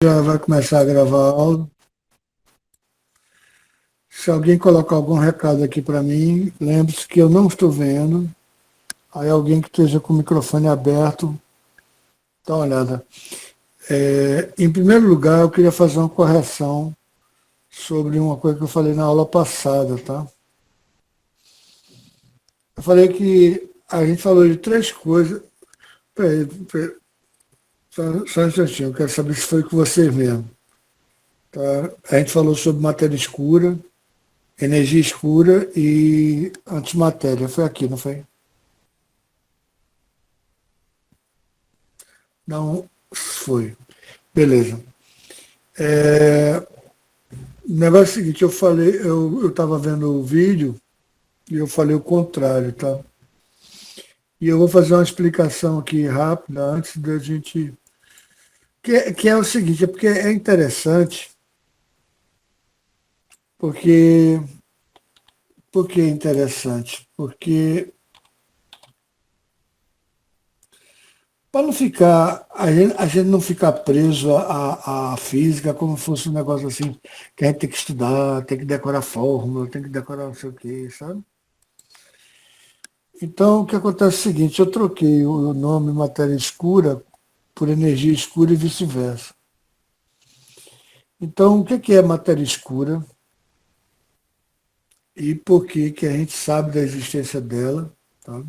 Já vai começar a gravar a aula. Se alguém colocar algum recado aqui para mim, lembre-se que eu não estou vendo. Aí alguém que esteja com o microfone aberto, dá uma olhada. Em primeiro lugar, eu queria fazer uma correção sobre uma coisa que eu falei na aula passada, tá? Eu falei que a gente falou de três coisas. Peraí, só um instantinho, eu quero saber se foi com vocês mesmo. Tá? A gente falou sobre matéria escura, energia escura e antimatéria. Foi aqui, não foi? Não foi. Beleza. É, o negócio é o seguinte, eu estava vendo o vídeo e eu falei o contrário, tá? E eu vou fazer uma explicação aqui rápida antes da gente. Que é o seguinte, é porque é interessante, porque. Por que é interessante? Porque para não ficar, a gente não ficar preso à física como fosse um negócio assim, que a gente tem que estudar, tem que decorar fórmula, tem que decorar não sei o quê, sabe? Então, o que acontece é o seguinte, eu troquei o nome matéria escura por energia escura e vice-versa. Então, o que é matéria escura e por que a gente sabe da existência dela, tá?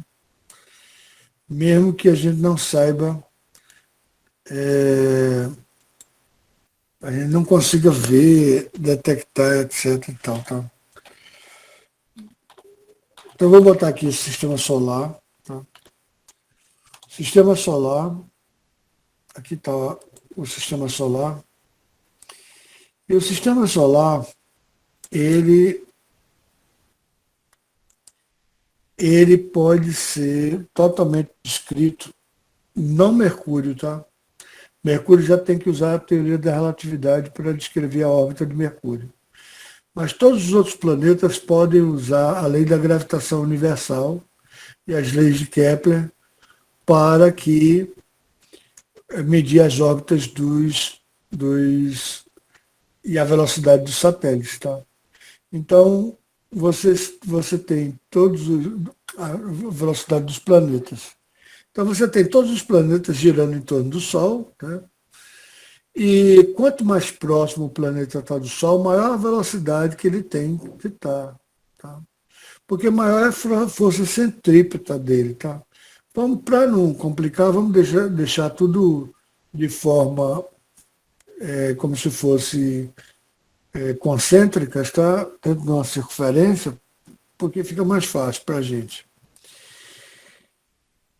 Mesmo que a gente não saiba, é, a gente não consiga ver, detectar, etc. E tal, tá? Então, eu vou botar aqui o sistema solar. Tá? Sistema solar, aqui está o sistema solar. E o sistema solar, ele, ele pode ser totalmente descrito, não Mercúrio, tá? Mercúrio já tem que usar a teoria da relatividade para descrever a órbita de Mercúrio. Mas todos os outros planetas podem usar a lei da gravitação universal e as leis de Kepler para que medir as órbitas dos e a velocidade dos satélites, tá? Então, você tem a velocidade dos planetas. Então, você tem todos os planetas girando em torno do Sol, né? E quanto mais próximo o planeta está do Sol, maior a velocidade que ele tem que estar. Tá? Porque maior é a força centrípeta dele. Tá? Vamos, para não complicar, vamos deixar tudo de forma como se fosse concêntricas, tá? Dentro de uma circunferência, porque fica mais fácil para a gente.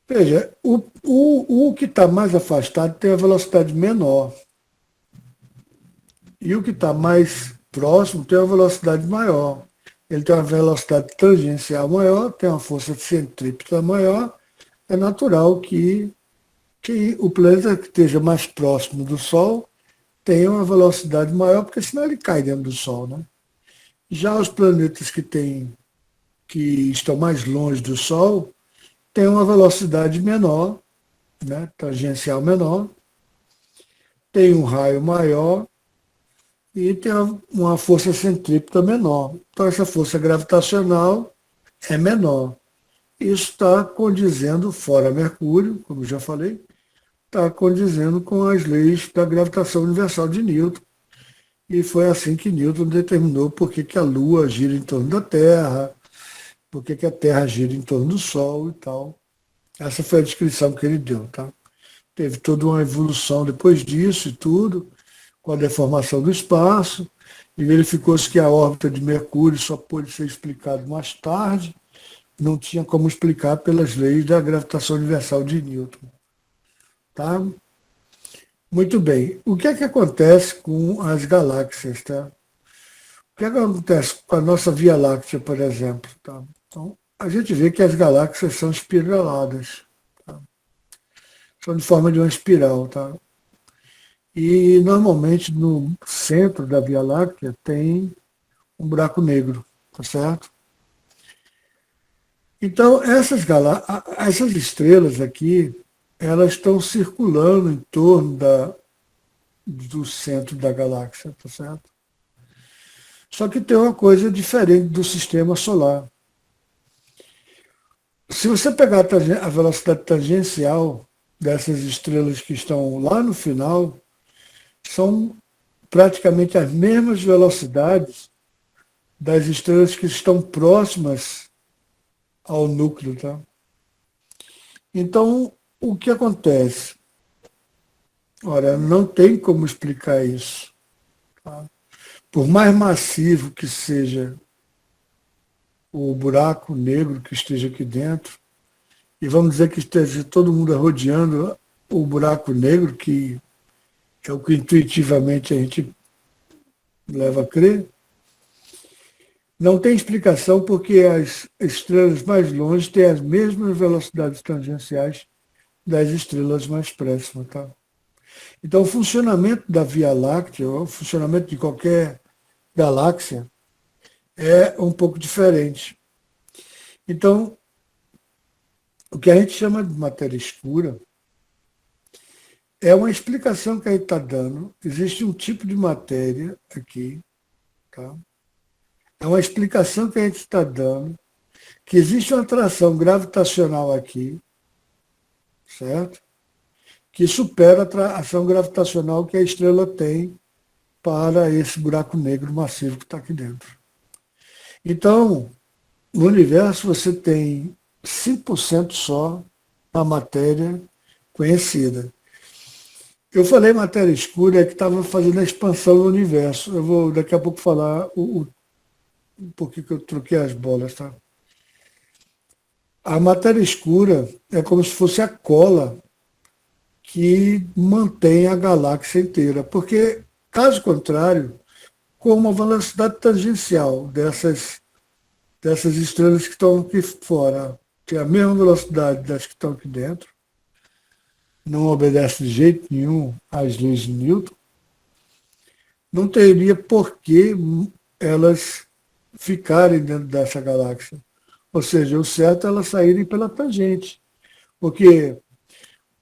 Veja, o que está mais afastado tem a velocidade menor. E o que está mais próximo tem uma velocidade maior. Ele tem uma velocidade tangencial maior, tem uma força centrípeta maior. É natural que o planeta que esteja mais próximo do Sol tenha uma velocidade maior, porque senão ele cai dentro do Sol. Né? Já os planetas que estão mais longe do Sol têm uma velocidade menor, né, tangencial menor, tem um raio maior e tem uma força centrípeta menor. Então, essa força gravitacional é menor. Isso está condizendo, fora Mercúrio, como já falei, está condizendo com as leis da gravitação universal de Newton. E foi assim que Newton determinou por que a Lua gira em torno da Terra, por que a Terra gira em torno do Sol e tal. Essa foi a descrição que ele deu. Tá? Teve toda uma evolução depois disso e tudo, com a deformação do espaço, e verificou-se que a órbita de Mercúrio só pôde ser explicada mais tarde, não tinha como explicar pelas leis da gravitação universal de Newton. Tá? Muito bem. O que é que acontece com as galáxias? Tá? O que é que acontece com a nossa Via Láctea, por exemplo? Tá? Então, a gente vê que as galáxias são espiraladas, tá? São de forma de uma espiral. Tá? E normalmente no centro da Via Láctea tem um buraco negro, tá certo? Então, essas estrelas aqui, elas estão circulando em torno do centro da galáxia, tá certo? Só que tem uma coisa diferente do sistema solar. Se você pegar a velocidade tangencial dessas estrelas que estão lá no final, são praticamente as mesmas velocidades das estrelas que estão próximas ao núcleo. Tá? Então, o que acontece? Ora, não tem como explicar isso. Tá? Por mais massivo que seja o buraco negro que esteja aqui dentro, e vamos dizer que esteja todo mundo rodeando o buraco negro, que é o que intuitivamente a gente leva a crer, não tem explicação porque as estrelas mais longe têm as mesmas velocidades tangenciais das estrelas mais próximas. Tá? Então, o funcionamento da Via Láctea, o funcionamento de qualquer galáxia, é um pouco diferente. Então, o que a gente chama de matéria escura é uma explicação que a gente está dando. Existe um tipo de matéria aqui, tá? É uma explicação que a gente está dando, que existe uma atração gravitacional aqui, certo? Que supera a atração gravitacional que a estrela tem para esse buraco negro massivo que está aqui dentro. Então, no universo você tem 5% só da matéria conhecida. Eu falei matéria escura, é que estava fazendo a expansão do universo. Eu vou daqui a pouco falar por que eu troquei as bolas. Tá? A matéria escura é como se fosse a cola que mantém a galáxia inteira. Porque, caso contrário, com uma velocidade tangencial dessas estrelas que estão aqui fora, que é a mesma velocidade das que estão aqui dentro, não obedece de jeito nenhum às leis de Newton, não teria por que elas ficarem dentro dessa galáxia. Ou seja, o certo é elas saírem pela tangente. Porque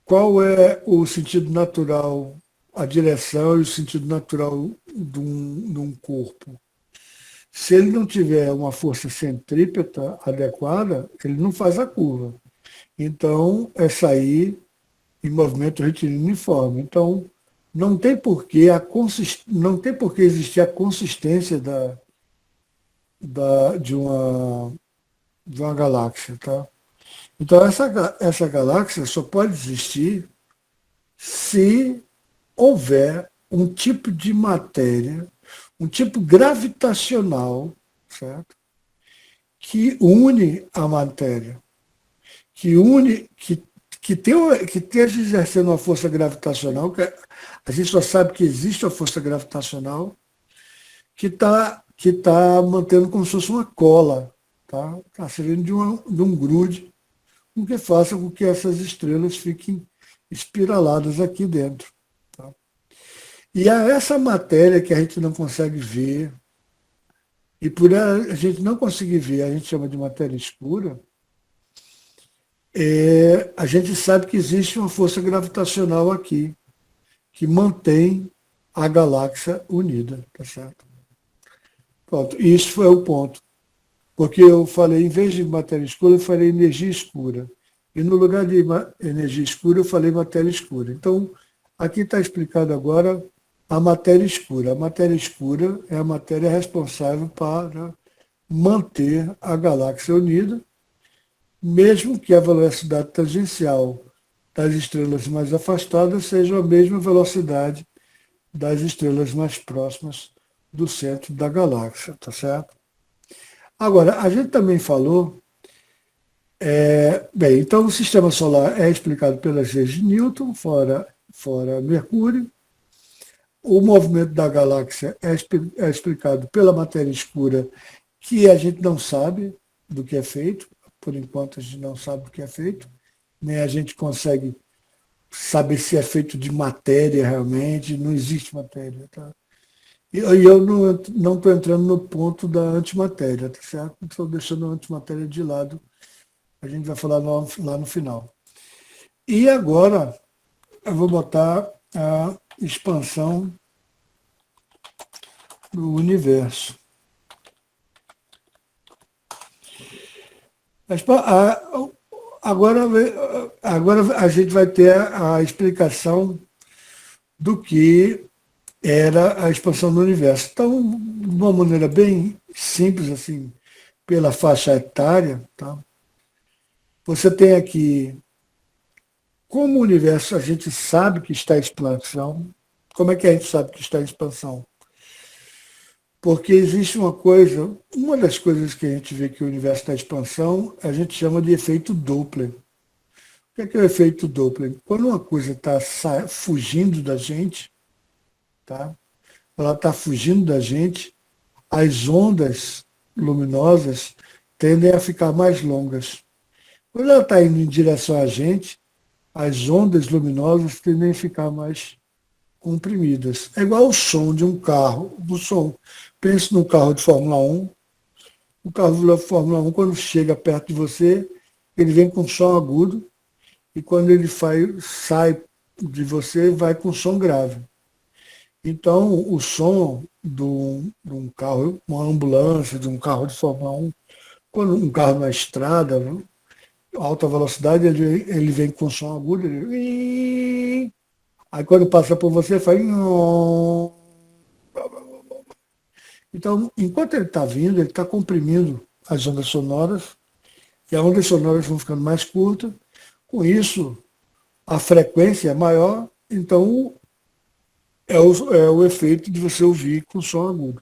qual é o sentido natural, a direção e o sentido natural de um corpo? Se ele não tiver uma força centrípeta adequada, ele não faz a curva. Então, é sair em movimento retilíneo uniforme. Então, não tem por que existir a consistência de uma galáxia. Tá? Então, essa galáxia só pode existir se houver um tipo de matéria, um tipo gravitacional, certo? Que une a matéria, que esteja exercendo uma força gravitacional, a gente só sabe que existe uma força gravitacional que tá mantendo como se fosse uma cola, tá? Está servindo de um grude, o que faça com que essas estrelas fiquem espiraladas aqui dentro. Tá? E é essa matéria que a gente não consegue ver, e por a gente não conseguir ver, a gente chama de matéria escura, a gente sabe que existe uma força gravitacional aqui, que mantém a galáxia unida, tá certo? Pronto, isso foi o ponto. Porque eu falei, em vez de matéria escura, eu falei energia escura. E no lugar de energia escura, eu falei matéria escura. Então, aqui está explicado agora a matéria escura. A matéria escura é a matéria responsável para manter a galáxia unida, mesmo que a velocidade tangencial das estrelas mais afastadas seja a mesma velocidade das estrelas mais próximas do centro da galáxia, tá certo? Agora, a gente também falou, bem, então o sistema solar é explicado pelas leis de Newton, fora Mercúrio. O movimento da galáxia é explicado pela matéria escura, que a gente não sabe do que é feito, por enquanto a gente não sabe do que é feito, nem a gente consegue saber se é feito de matéria realmente, não existe matéria. Tá? E eu não estou entrando no ponto da antimatéria, tá certo? Estou deixando a antimatéria de lado, a gente vai falar lá no final. E agora eu vou botar expansão do universo. Agora, agora a gente vai ter a explicação do que era a expansão do universo. Então, de uma maneira bem simples, assim, pela faixa etária, tá? Você tem aqui como o universo a gente sabe que está em expansão. Como é que a gente sabe que está em expansão? Porque existe uma das coisas que a gente vê que o universo está em expansão, a gente chama de efeito Doppler. O que é o efeito Doppler? Quando uma coisa está fugindo da gente, tá? Ela está fugindo da gente, as ondas luminosas tendem a ficar mais longas. Quando ela está indo em direção a gente, as ondas luminosas tendem a ficar mais comprimidas. É igual o som de um carro. O som. Pense num carro de Fórmula 1. O carro de Fórmula 1, quando chega perto de você, ele vem com som agudo, e quando ele sai de você, vai com som grave. Então, o som de um carro, uma ambulância, de um carro de Fórmula 1, quando um carro na estrada, alta velocidade, ele vem com som agudo, aí quando passa por você, faz. Então, enquanto ele está vindo, ele está comprimindo as ondas sonoras, e as ondas sonoras vão ficando mais curtas. Com isso, a frequência é maior, então é o efeito de você ouvir com som agudo.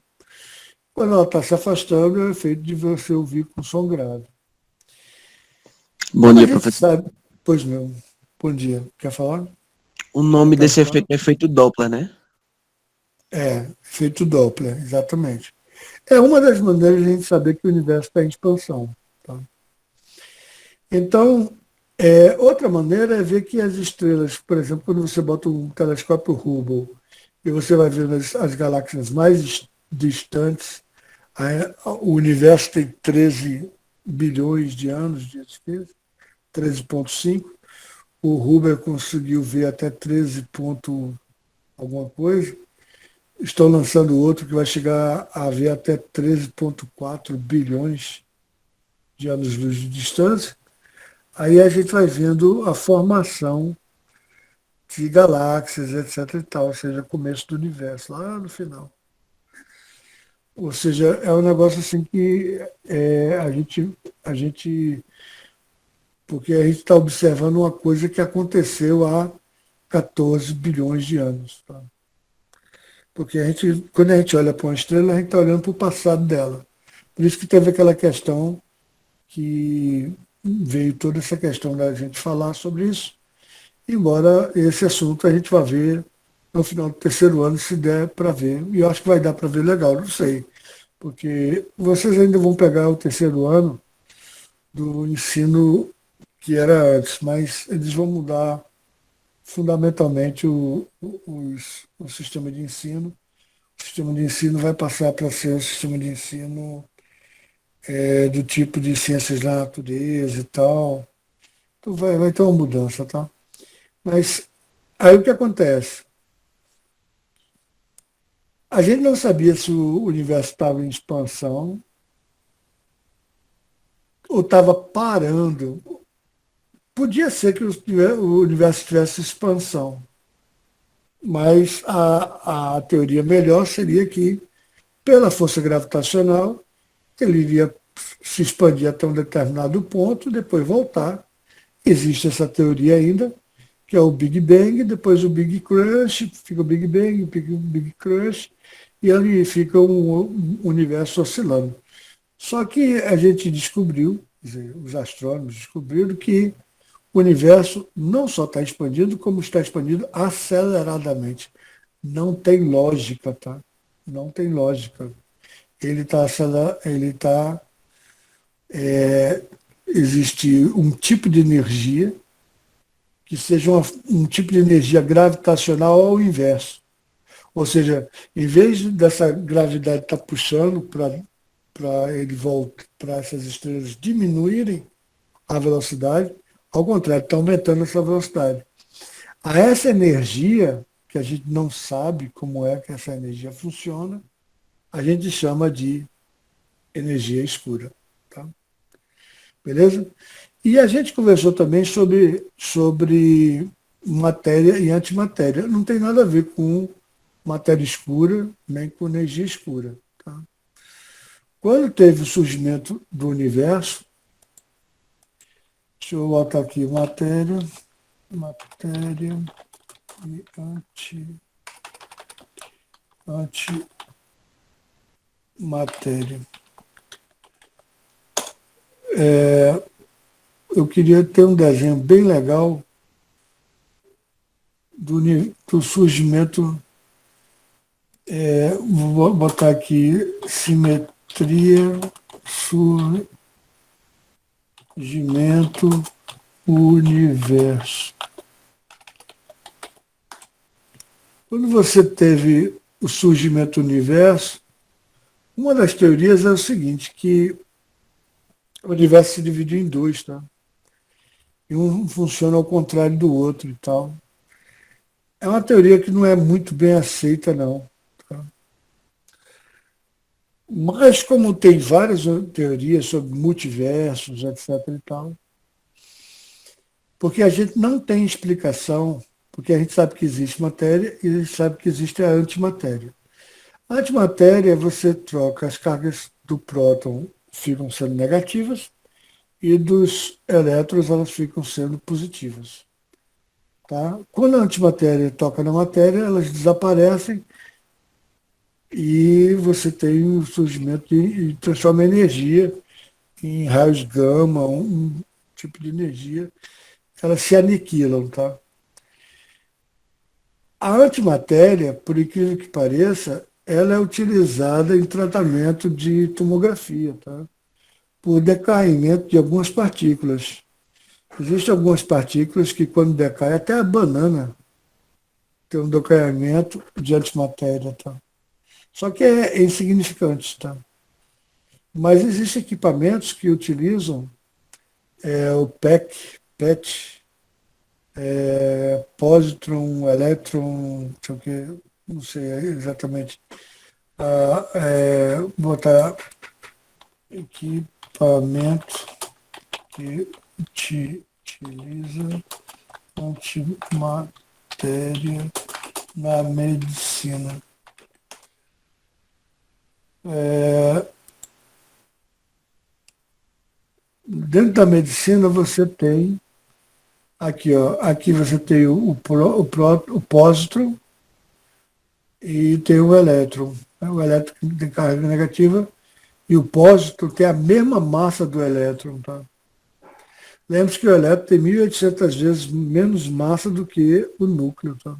Quando ela está se afastando, é o efeito de você ouvir com som grave. Bom dia, professor. Sabe, pois não. Bom dia. Quer falar? O nome desse efeito é efeito Doppler, né? É, efeito Doppler, exatamente. É uma das maneiras de a gente saber que o universo está em expansão. Tá? Então, outra maneira é ver que as estrelas, por exemplo, quando você bota um telescópio Hubble e você vai ver as galáxias mais distantes, o universo tem 13 bilhões de anos de existência, 13,5. O Hubble conseguiu ver até 13 ponto alguma coisa. Estão lançando outro que vai chegar a ver até 13,4 bilhões de anos-luz de distância. Aí a gente vai vendo a formação de galáxias, etc. e tal, ou seja, começo do universo, lá no final. Ou seja, é um negócio assim que porque a gente está observando uma coisa que aconteceu há 14 bilhões de anos. Tá? Porque quando a gente olha para uma estrela, a gente está olhando para o passado dela. Por isso que teve aquela questão que veio toda essa questão da gente falar sobre isso, embora esse assunto a gente vá ver no final do terceiro ano, se der para ver. E eu acho que vai dar para ver legal, não sei. Porque vocês ainda vão pegar o terceiro ano do ensino que era antes, mas eles vão mudar fundamentalmente o sistema de ensino. O sistema de ensino vai passar para ser um sistema de ensino do tipo de ciências da natureza e tal. Então vai ter uma mudança, tá? Mas aí o que acontece? A gente não sabia se o universo estava em expansão ou estava parando. Podia ser que o universo tivesse expansão, mas a teoria melhor seria que, pela força gravitacional, ele iria se expandir até um determinado ponto, depois voltar. Existe essa teoria ainda, que é o Big Bang, depois o Big Crunch, fica o Big Bang, o Big Crunch, e ali fica um universo oscilando. Só que a gente descobriu, quer dizer, os astrônomos descobriram que o universo não só está expandindo, como está expandindo aceleradamente. Não tem lógica, tá? Não tem lógica. Existe um tipo de energia que seja um tipo de energia gravitacional ao inverso. Ou seja, em vez dessa gravidade estar puxando para ele voltar, para essas estrelas diminuírem a velocidade, ao contrário, está aumentando essa velocidade. A essa energia, que a gente não sabe como é que essa energia funciona, a gente chama de energia escura. Tá? Beleza? E a gente conversou também sobre matéria e antimatéria. Não tem nada a ver com matéria escura, nem com energia escura. Tá? Quando teve o surgimento do universo, deixa eu botar aqui matéria e antimatéria. Eu queria ter um desenho bem legal do surgimento. Vou botar aqui simetria, surgimento, universo. Quando você teve o surgimento do universo, uma das teorias é o seguinte, que o universo se dividiu em dois, tá? E um funciona ao contrário do outro e tal. É uma teoria que não é muito bem aceita, não. Tá? Mas como tem várias teorias sobre multiversos, etc. e tal, porque a gente não tem explicação, porque a gente sabe que existe matéria e a gente sabe que existe a antimatéria. A antimatéria, você troca as cargas do próton, ficam sendo negativas, e dos elétrons, elas ficam sendo positivas. Tá? Quando a antimatéria toca na matéria, elas desaparecem e você tem o surgimento e transforma a energia em raios gama, um tipo de energia, elas se aniquilam. Tá? A antimatéria, por incrível que pareça, ela é utilizada em tratamento de tomografia, tá? Por decaimento de algumas partículas. Existem algumas partículas que, quando decai, até a banana tem um decaimento de antimatéria. Tá? Só que é insignificante. Tá? Mas existem equipamentos que utilizam o PET, positron, elétron, não sei exatamente. Botar equipamento que utiliza antimatéria na medicina. Dentro da medicina você tem aqui, ó, aqui você tem o pósitron e tem o elétron. O elétron tem carga negativa e o pósitron tem a mesma massa do elétron. Tá? Lembre-se que o elétron tem 1.800 vezes menos massa do que o núcleo. Tá?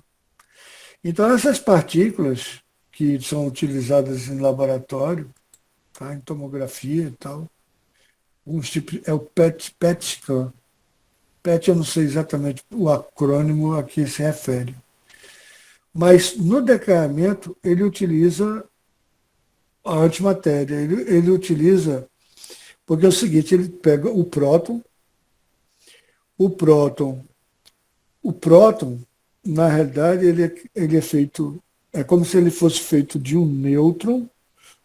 Então, essas partículas que são utilizadas em laboratório, tá? Em tomografia e tal, alguns tipos, é o PET scan. PET, eu não sei exatamente o acrônimo a que se refere. Mas no decaimento, ele utiliza a antimatéria. Ele utiliza, porque é o seguinte, ele pega o próton, na realidade, ele é feito, é como se ele fosse feito de um nêutron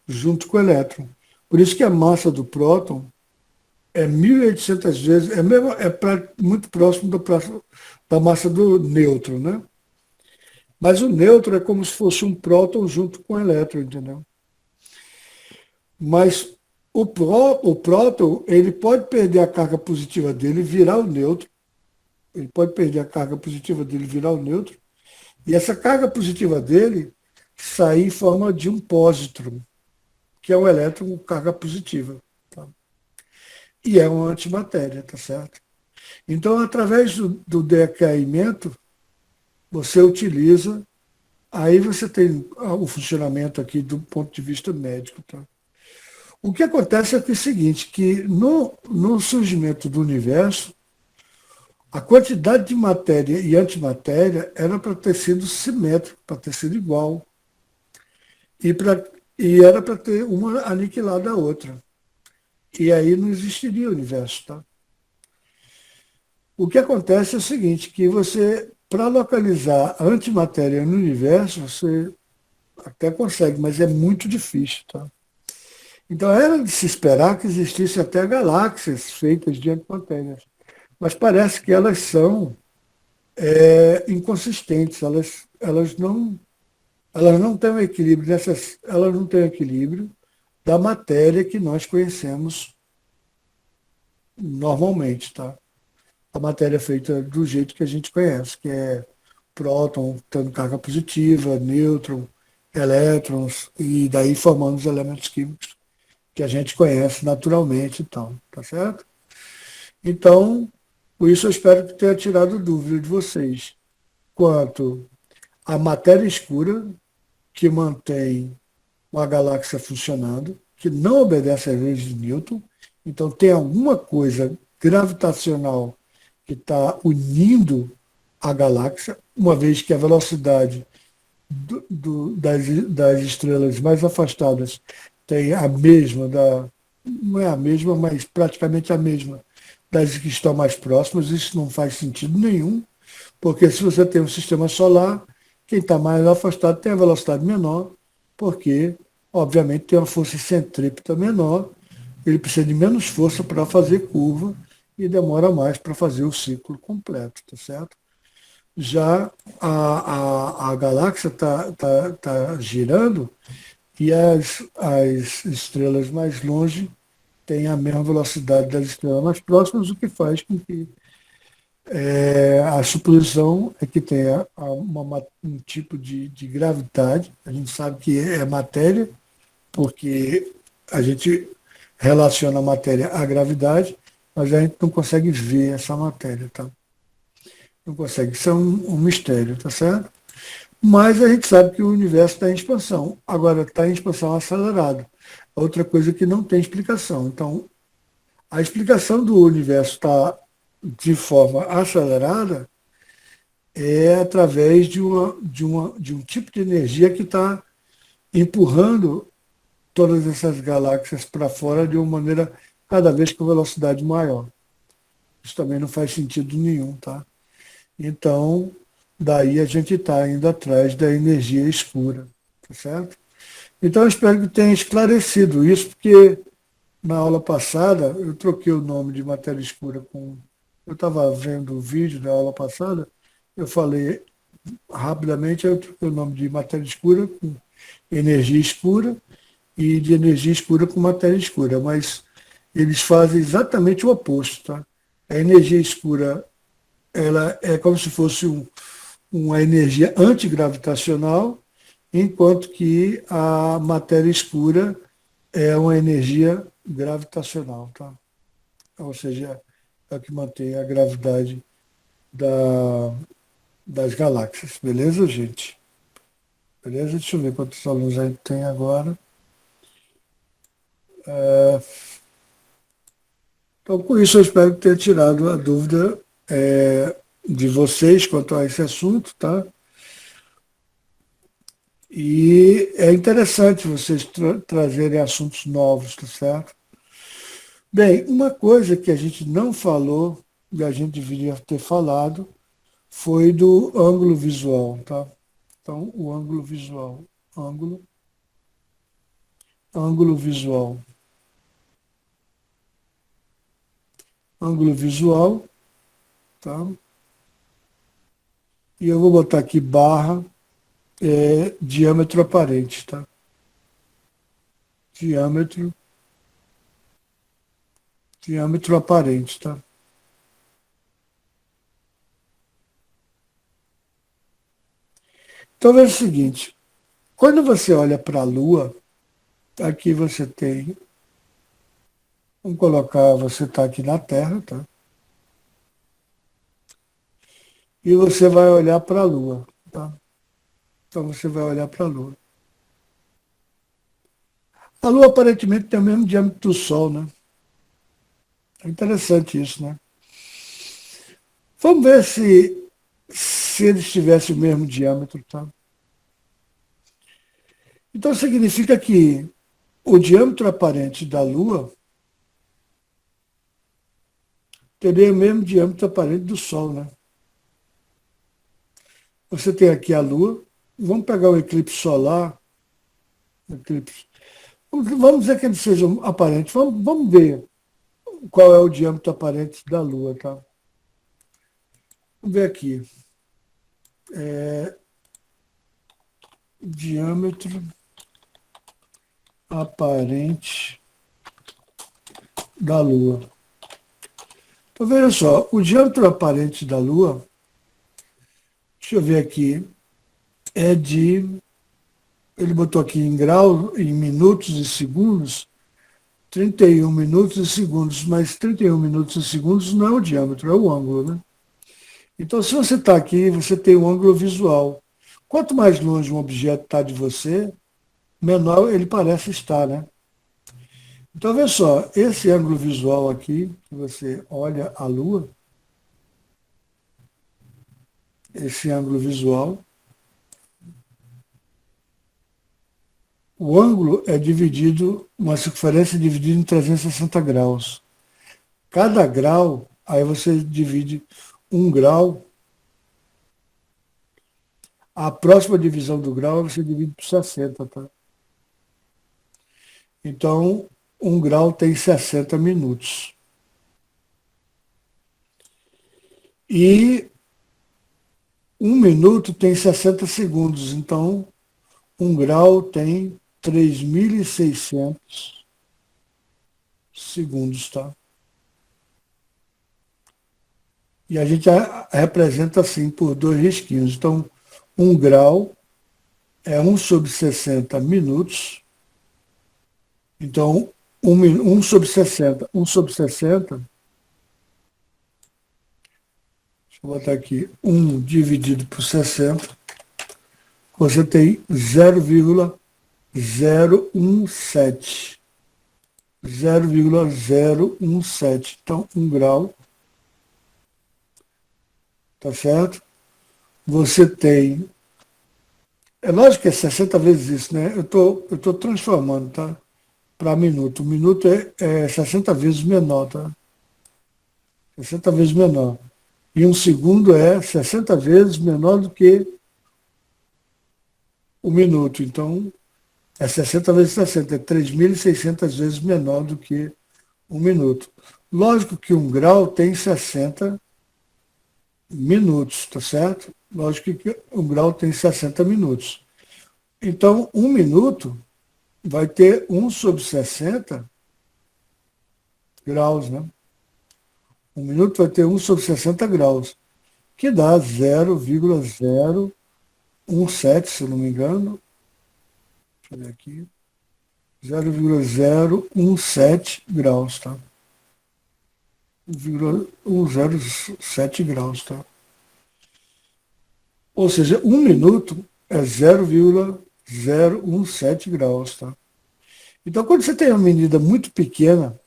junto com o elétron. Por isso que a massa do próton é 1.800 vezes, muito próximo da massa do nêutron, né? Mas o nêutron é como se fosse um próton junto com o elétron, entendeu? Mas o próton, ele pode perder a carga positiva dele e virar o nêutron. Ele pode perder a carga positiva dele e virar o nêutron. E essa carga positiva dele sair em forma de um pósitron, que é um elétron com carga positiva. Tá? E é uma antimatéria, tá certo? Então, através do decaimento, você utiliza, aí você tem o funcionamento aqui do ponto de vista médico. Tá? O que acontece é, que é o seguinte, que no surgimento do universo, a quantidade de matéria e antimatéria era para ter sido simétrico, para ter sido igual. E era para ter uma aniquilada a outra. E aí não existiria o universo. Tá? O que acontece é o seguinte, que você para localizar a antimatéria no universo, você até consegue, mas é muito difícil. Tá? Então era de se esperar que existisse até galáxias feitas de antimatérias. Mas parece que elas são inconsistentes, elas não têm um equilíbrio elas não têm um equilíbrio da matéria que nós conhecemos normalmente, tá? A matéria é feita do jeito que a gente conhece, que é próton tendo carga positiva, nêutron, elétrons, e daí formando os elementos químicos que a gente conhece naturalmente, então, tá certo? Então, por isso eu espero que tenha tirado dúvida de vocês quanto à matéria escura que mantém uma galáxia funcionando, que não obedece às leis de Newton, então tem alguma coisa gravitacional que está unindo a galáxia, uma vez que a velocidade das estrelas mais afastadas tem a mesma, não é a mesma, mas praticamente a mesma das que estão mais próximas. Isso não faz sentido nenhum, porque se você tem um sistema solar, quem está mais afastado tem a velocidade menor, porque, obviamente, tem uma força centrípeta menor, ele precisa de menos força para fazer curva e demora mais para fazer o ciclo completo, tá certo? Já a galáxia está girando e as estrelas mais longe têm a mesma velocidade das estrelas mais próximas, o que faz com que a suposição é que tenha um tipo de gravidade. A gente sabe que é matéria, porque a gente relaciona a matéria à gravidade, mas a gente não consegue ver essa matéria, tá? Não consegue. Isso é um mistério, tá certo? Mas a gente sabe que o universo está em expansão. Agora, está em expansão acelerada. Outra coisa que não tem explicação. Então, a explicação do universo estar de forma acelerada é através de um tipo de energia que está empurrando todas essas galáxias para fora de uma maneira cada vez com velocidade maior. Isso também não faz sentido nenhum, tá? Então, daí a gente está indo atrás da energia escura, tá certo? Então, eu espero que tenha esclarecido isso, porque na aula passada eu troquei o nome de matéria escura com. Eu estava vendo o vídeo da aula passada, eu falei rapidamente, eu troquei o nome de matéria escura com energia escura e de energia escura com matéria escura, mas eles fazem exatamente o oposto, tá? A energia escura ela é como se fosse uma energia antigravitacional, enquanto que a matéria escura é uma energia gravitacional, tá? Ou seja, é o que mantém a gravidade das galáxias. Beleza, gente? Beleza? Deixa eu ver quantos alunos a gente tem agora. Então, com isso, eu espero que tenha tirado a dúvida de vocês quanto a esse assunto, tá? E é interessante vocês trazerem assuntos novos, tá certo? Bem, uma coisa que a gente não falou, e a gente deveria ter falado, foi do ângulo visual, tá? Então, o ângulo visual, ângulo visual. Ângulo visual, tá? E eu vou botar aqui barra diâmetro aparente, tá? Diâmetro aparente, tá? Então veja o seguinte, quando você olha para a Lua, aqui você tem, vamos colocar, você está aqui na Terra, tá? E você vai olhar para a Lua, tá? Então você vai olhar para a Lua. A Lua aparentemente tem o mesmo diâmetro do Sol, né? É interessante isso, né? Vamos ver se eles tivessem o mesmo diâmetro, tá? Então significa que o diâmetro aparente da Lua teria o mesmo diâmetro aparente do Sol, né? você tem aqui a Lua, vamos pegar o eclipse solar, eclipse. Vamos dizer que ele seja aparente, vamos ver qual é o diâmetro aparente da Lua, tá? Vamos ver aqui. Diâmetro aparente da Lua. Então, veja só, o diâmetro aparente da Lua, deixa eu ver aqui, é de, ele botou aqui em graus, em minutos e segundos, 31 minutos e segundos, mas 31 minutos e segundos não é o diâmetro, é o ângulo, né? Então, se você está aqui, você tem o ângulo visual. Quanto mais longe um objeto está de você, menor ele parece estar, né? Então, veja só, esse ângulo visual aqui, que você olha a Lua, esse ângulo visual, o ângulo é dividido, uma circunferência é dividida em 360 graus. Cada grau, aí você divide um grau, a próxima divisão do grau você divide por 60, tá? Então, um grau tem 60 minutos. E um minuto tem 60 segundos, então um grau tem 3.600 segundos, tá? E a gente representa assim por dois risquinhos. Então, um grau é 1/60 minutos. Então, 1/60. 1/60, deixa eu botar aqui, 1 dividido por 60, você tem 0,017. 0,017. Então, um grau, tá certo? Você tem. É lógico que é 60 vezes isso, né? Eu tô transformando, tá? Para minuto. O minuto é 60 vezes menor, tá? 60 vezes menor. E um segundo é 60 vezes menor do que o minuto. Então, é 60 vezes 60, é 3.600 vezes menor do que um minuto. Lógico que um grau tem 60 minutos, tá certo? Lógico que um grau tem 60 minutos. Então, um minuto vai ter 1/60 graus, né? Um minuto vai ter 1/60 graus, que dá 0,017, se eu não me engano. Deixa eu ver aqui. 0,017 graus, tá? 0,107 graus, tá? Ou seja, um minuto é 0,017 graus, tá? Então, quando você tem uma medida muito pequena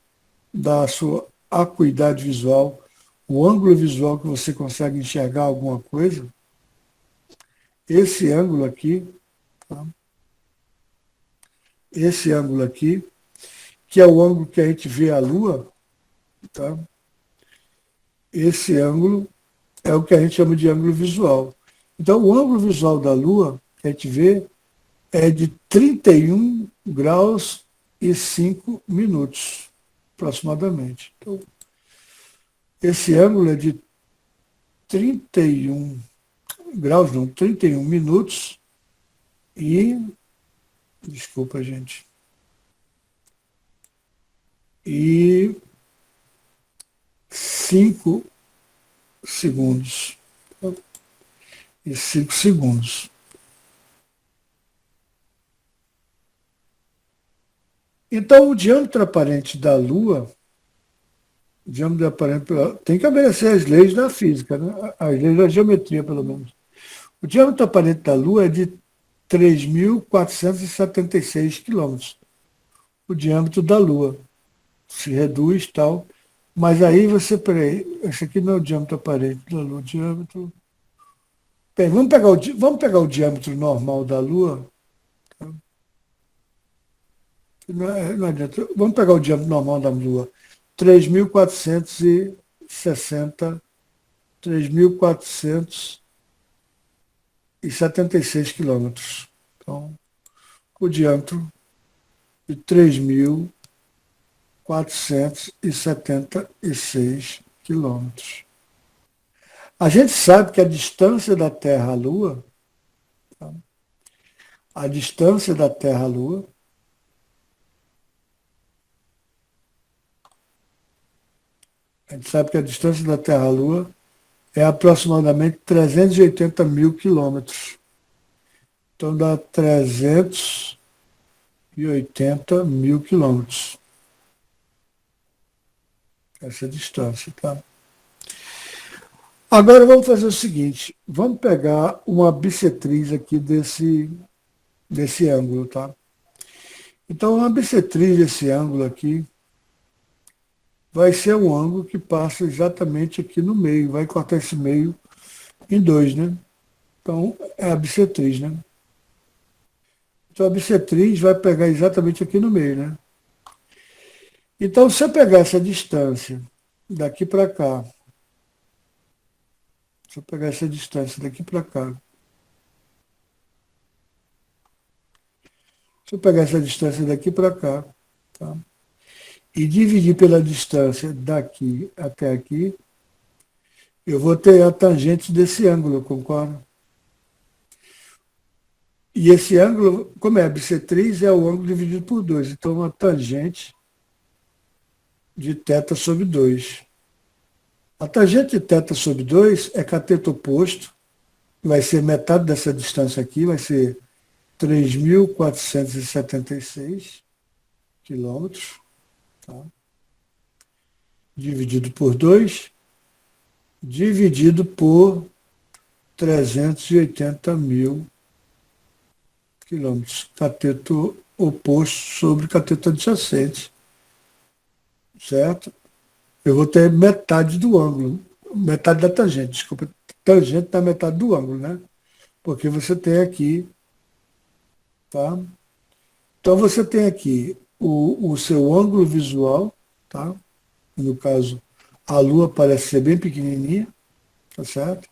da sua acuidade visual, o ângulo visual que você consegue enxergar alguma coisa, esse ângulo aqui, tá? Esse ângulo aqui, que é o ângulo que a gente vê a Lua, tá? Esse ângulo é o que a gente chama de ângulo visual. Então, o ângulo visual da Lua, que a gente vê, é de 31 graus e 5 minutos, aproximadamente. Então, esse ângulo é de 31 graus, não, 31 minutos e, desculpa, gente, e 5 segundos. E 5 segundos. Então, o diâmetro aparente da Lua, o diâmetro aparente, tem que obedecer às leis da física, né? As leis da geometria, pelo menos. O diâmetro aparente da Lua é de 3.476 quilômetros. O diâmetro da Lua se reduz tal, mas aí você, peraí, esse aqui não é o diâmetro aparente da Lua, o diâmetro. Bem, vamos pegar o diâmetro normal da Lua. Tá? Não adianta. Vamos pegar o diâmetro normal da Lua. 3.460, 3.400 3.476 quilômetros. Então, o diâmetro de 3.476 quilômetros. A gente sabe que a distância da Terra à Lua, tá? A distância da Terra à Lua a gente sabe que a distância da Terra à Lua é aproximadamente 380 mil quilômetros. Então dá 380 mil quilômetros. Essa é a distância, tá? Agora vamos fazer o seguinte, vamos pegar uma bissetriz aqui desse ângulo, tá? Então uma bissetriz desse ângulo aqui vai ser um ângulo que passa exatamente aqui no meio, vai cortar esse meio em dois, né? Então é a bissetriz, né? Então a bissetriz vai pegar exatamente aqui no meio, né? Então se eu pegar essa distância daqui para cá, se eu pegar essa distância daqui para cá, se eu pegar essa distância daqui para cá, tá? E dividir pela distância daqui até aqui, eu vou ter a tangente desse ângulo, concorda? E esse ângulo, como é bissetriz, é o ângulo dividido por 2. Então, uma tangente de θ sobre 2. A tangente de θ sobre 2 é cateto oposto, vai ser metade dessa distância aqui, vai ser 3.476 quilômetros, tá? Dividido por 2, dividido por 380 mil quilômetros. Cateto oposto sobre cateto adjacente. Certo? Eu vou ter metade do ângulo, metade da tangente, desculpa, tangente da metade do ângulo, né? Porque você tem aqui, tá? Então você tem aqui o seu ângulo visual, tá? No caso, a Lua parece ser bem pequenininha, tá certo?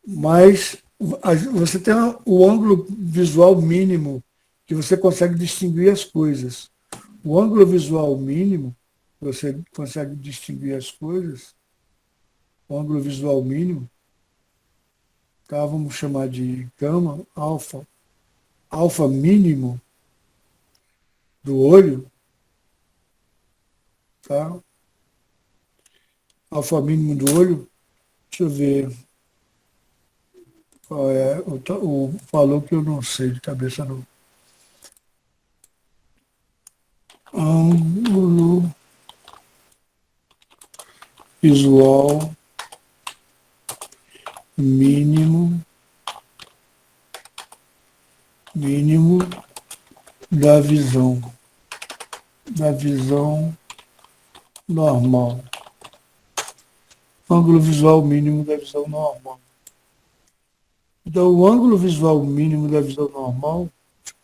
Mas você tem o ângulo visual mínimo que você consegue distinguir as coisas. O ângulo visual mínimo, você consegue distinguir as coisas, o ângulo visual mínimo, tá? Vamos chamar de gama, alfa mínimo do olho, tá? Alfa mínimo do olho, deixa eu ver qual é o valor que eu não sei de cabeça não. Ângulo visual mínimo da visão normal. Ângulo visual mínimo da visão normal. Então, o ângulo visual mínimo da visão normal,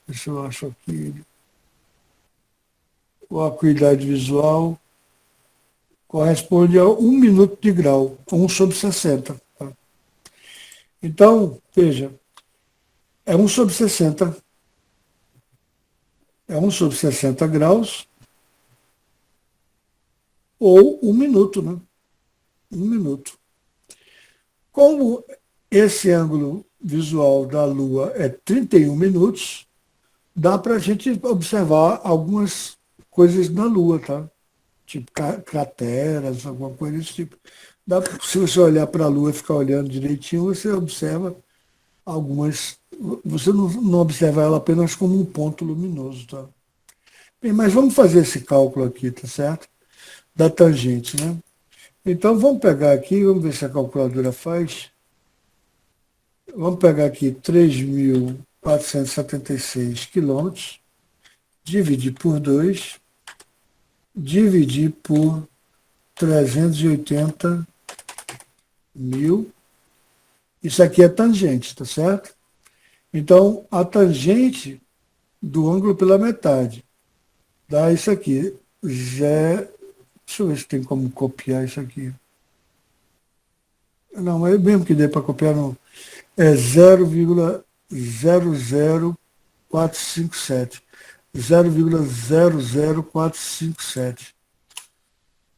deixa eu acho aqui, a acuidade visual corresponde a 1 minuto de grau, 1 sobre 60. Tá? Então, veja, é 1 sobre 60. É 1 sobre 60 graus ou 1 minuto, né? 1 minuto. Como esse ângulo visual da Lua é 31 minutos, dá para a gente observar algumas coisas na Lua, tá? Tipo crateras, alguma coisa desse tipo. Se você olhar para a Lua e ficar olhando direitinho, você observa algumas. Você não observa ela apenas como um ponto luminoso, tá? Bem, mas vamos fazer esse cálculo aqui, tá certo? Da tangente, né? Então vamos pegar aqui, vamos ver se a calculadora faz. Vamos pegar aqui 3.476 quilômetros, dividir por 2, dividir por 380 mil. Isso aqui é tangente, tá certo? Então, a tangente do ângulo pela metade dá isso aqui. Deixa eu ver se tem como copiar isso aqui. Não, é mesmo que dê para copiar, não. É 0,00457. 0,00457.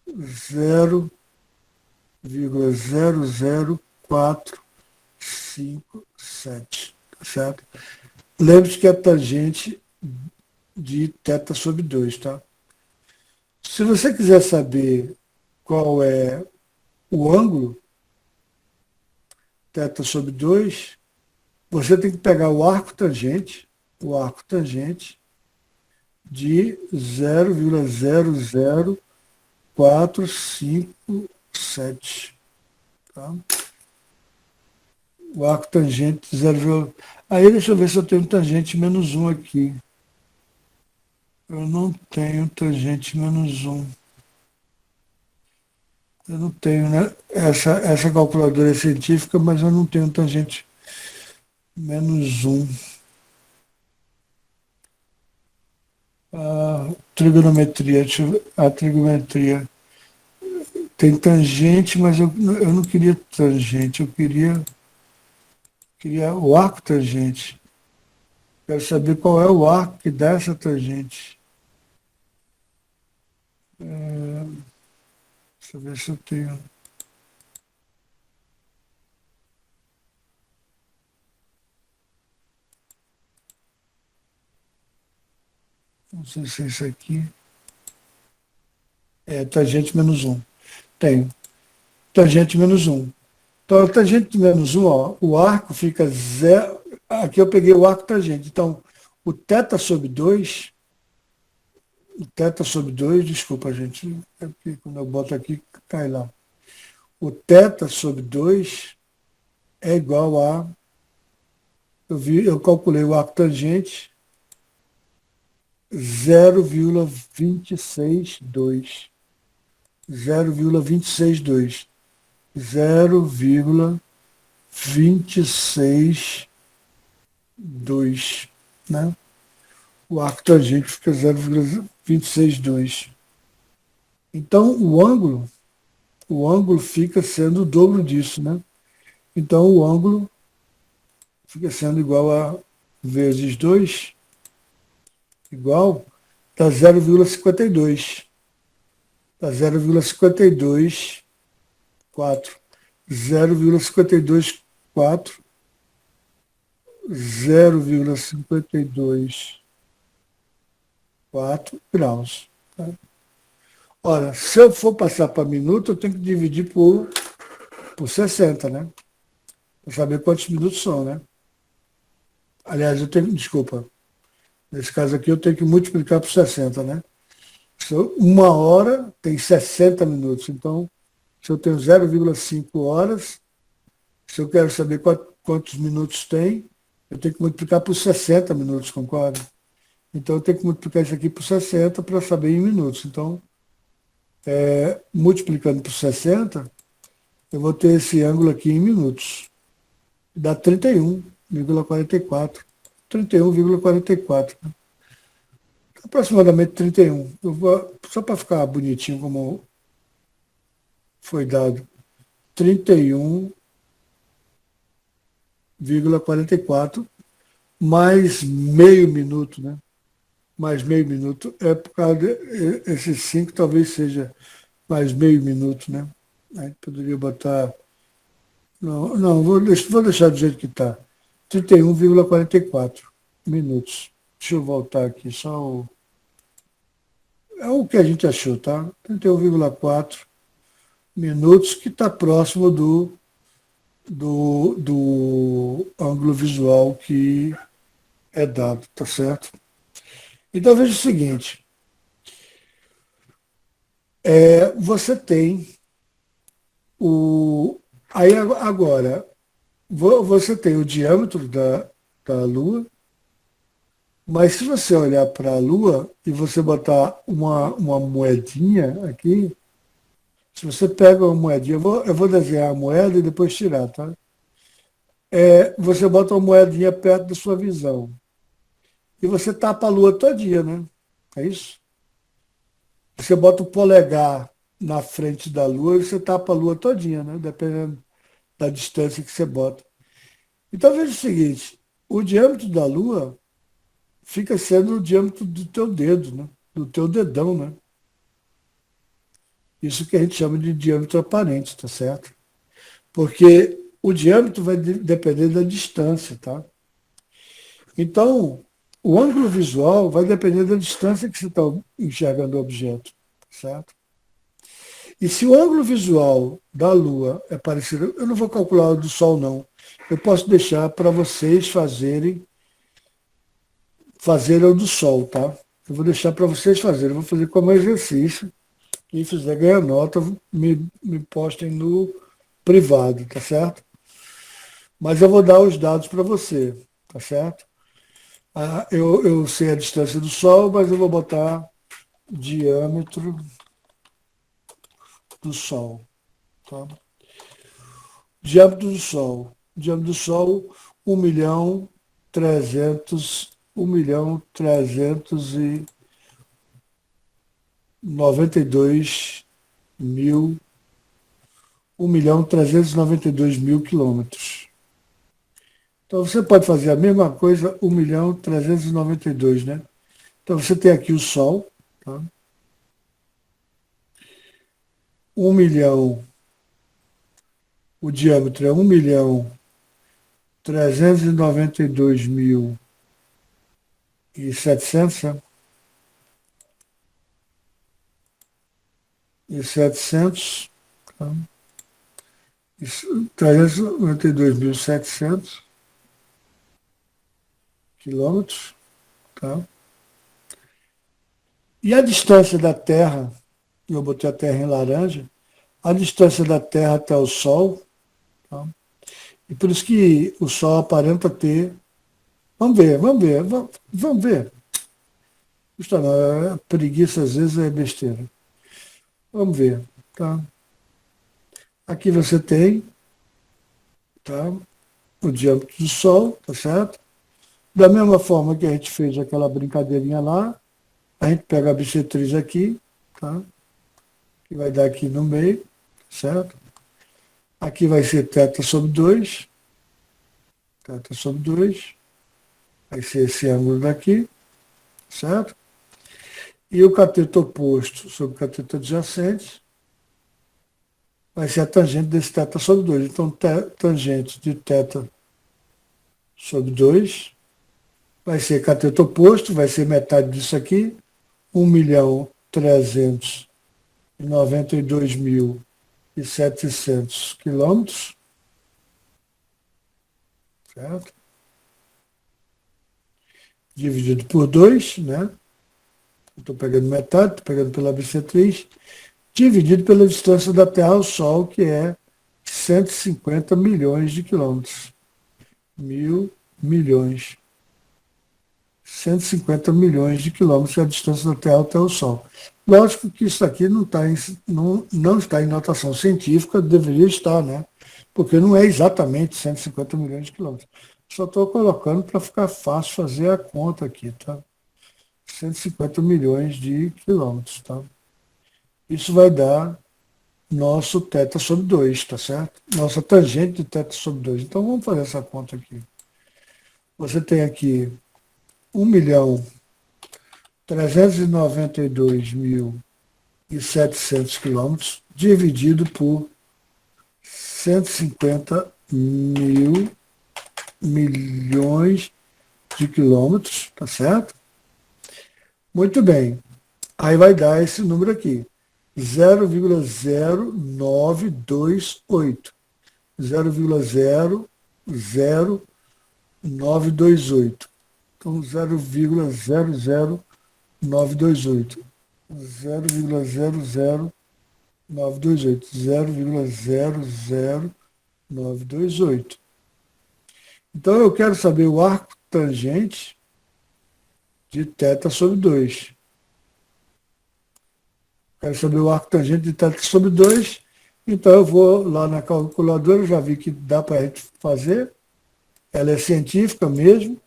0,00457. Tá certo? Lembre-se que é tangente de θ sobre 2, tá? Se você quiser saber qual é o ângulo, θ sobre 2, você tem que pegar o arco tangente de 0,00457. Tá? O arco tangente 0. Aí deixa eu ver se eu tenho tangente menos 1 aqui. Eu não tenho tangente menos 1. Eu não tenho, né? Essa calculadora é científica, mas eu não tenho tangente menos 1. A trigonometria, a trigonometria tem tangente, mas eu não queria tangente, eu queria o arco tangente. Quero saber qual é o arco que dá essa tangente. Deixa eu ver se eu tenho. Não sei se é isso aqui. É tangente menos 1. Tenho. Tangente menos 1. Então, a tangente menos 1, ó, o arco fica zero. Aqui eu peguei o arco tangente. Então, o θ sobre 2, desculpa, gente, é porque quando eu boto aqui, cai lá. O θ sobre 2 é igual a, eu calculei o arco tangente, 0,262. 0,262. 0,262, né? O arco tangente fica 0,262. Então, o ângulo fica sendo o dobro disso, né? Então, o ângulo fica sendo igual a vezes 2, igual, dá 0,52. Dá 0,524. 0,524. 0,524 graus. Tá? Ora, se eu for passar para minuto, eu tenho que dividir por 60, né? Para saber quantos minutos são, né? Aliás, desculpa, nesse caso aqui eu tenho que multiplicar por 60, né? Uma hora tem 60 minutos, então, se eu tenho 0,5 horas, se eu quero saber quantos minutos tem, eu tenho que multiplicar por 60 minutos, concorda? Então, eu tenho que multiplicar isso aqui por 60 para saber em minutos. Então, multiplicando por 60, eu vou ter esse ângulo aqui em minutos. Dá 31,44. 31,44. Né? Aproximadamente 31. Eu vou, só para ficar bonitinho como foi dado. 31,44 mais meio minuto, né? Mais meio minuto. É por causa esse 5 talvez seja mais meio minuto, né? Aí poderia botar. Não, vou deixar do jeito que está. 31,44 minutos. Deixa eu voltar aqui, é o que a gente achou, tá? 31,4 minutos, que está próximo do ângulo visual que é dado, tá certo? Então veja o seguinte, você tem aí agora, você tem o diâmetro da Lua, mas se você olhar para a Lua e você botar uma moedinha aqui, se você pega uma moedinha, eu vou desenhar a moeda e depois tirar, tá? Você bota uma moedinha perto da sua visão. E você tapa a Lua todinha, né? É isso? Você bota o polegar na frente da Lua e você tapa a Lua todinha, né? Dependendo da distância que você bota. Então veja o seguinte, o diâmetro da Lua fica sendo o diâmetro do teu dedo, né? Do teu dedão, né? Isso que a gente chama de diâmetro aparente, tá certo? Porque o diâmetro vai depender da distância, tá? Então, o ângulo visual vai depender da distância que você está enxergando o objeto, certo? E se o ângulo visual da Lua é parecido, eu não vou calcular o do Sol, não. Eu posso deixar para vocês fazerem o do Sol, tá? Eu vou deixar para vocês fazerem. Eu vou fazer como exercício. Quem fizer ganhar nota, me postem no privado, tá certo? Mas eu vou dar os dados para você, tá certo? Eu sei a distância do Sol, mas eu vou botar diâmetro do Sol. Tá? Diâmetro do Sol. Diâmetro do Sol, 1.392.000, 1.392.000 quilômetros. Então você pode fazer a mesma coisa, 1.392, né? Então você tem aqui o Sol, tá? 1 milhão, o diâmetro é 1.392.700, né? E 700, tá? 392.700 quilômetros, tá? E a distância da Terra, eu botei a Terra em laranja, a distância da Terra até o Sol, tá? E por isso que o Sol aparenta ter. Vamos ver. Preguiça às vezes é besteira. Vamos ver, tá? Aqui você tem, tá? O diâmetro do Sol, tá certo? Da mesma forma que a gente fez aquela brincadeirinha lá, a gente pega a bissetriz aqui, tá? Que vai dar aqui no meio, certo? Aqui vai ser θ sobre 2. Θ sobre 2. Vai ser esse ângulo daqui, certo? E o cateto oposto sobre o cateto adjacente vai ser a tangente desse θ sobre 2. Então, tangente de θ sobre 2 vai ser cateto oposto, vai ser metade disso aqui, 1.392.700 quilômetros, certo? Dividido por 2, né? Estou pegando metade, estou pegando pela bissetriz, dividido pela distância da Terra ao Sol, que é 150 milhões de quilômetros. 1.000 milhões. 150 milhões de quilômetros é a distância da Terra até o Sol. Lógico que isso aqui não está em notação científica, deveria estar, né? Porque não é exatamente 150 milhões de quilômetros. Só estou colocando para ficar fácil fazer a conta aqui, tá? 150 milhões de quilômetros, tá? Isso vai dar nosso θ sobre 2, tá certo? Nossa tangente de θ sobre 2. Então vamos fazer essa conta aqui. Você tem aqui 1.392.700 quilômetros dividido por 150 mil milhões de quilômetros, tá certo? Muito bem. Aí vai dar esse número aqui, 0,0928. 0,00928. Então, 0,00928. 0,00928. 0,00928. Então, eu quero saber o arco tangente de θ sobre 2. Quero saber o arco tangente de θ sobre 2. Então, eu vou lá na calculadora, já vi que dá para a gente fazer. Ela é científica mesmo.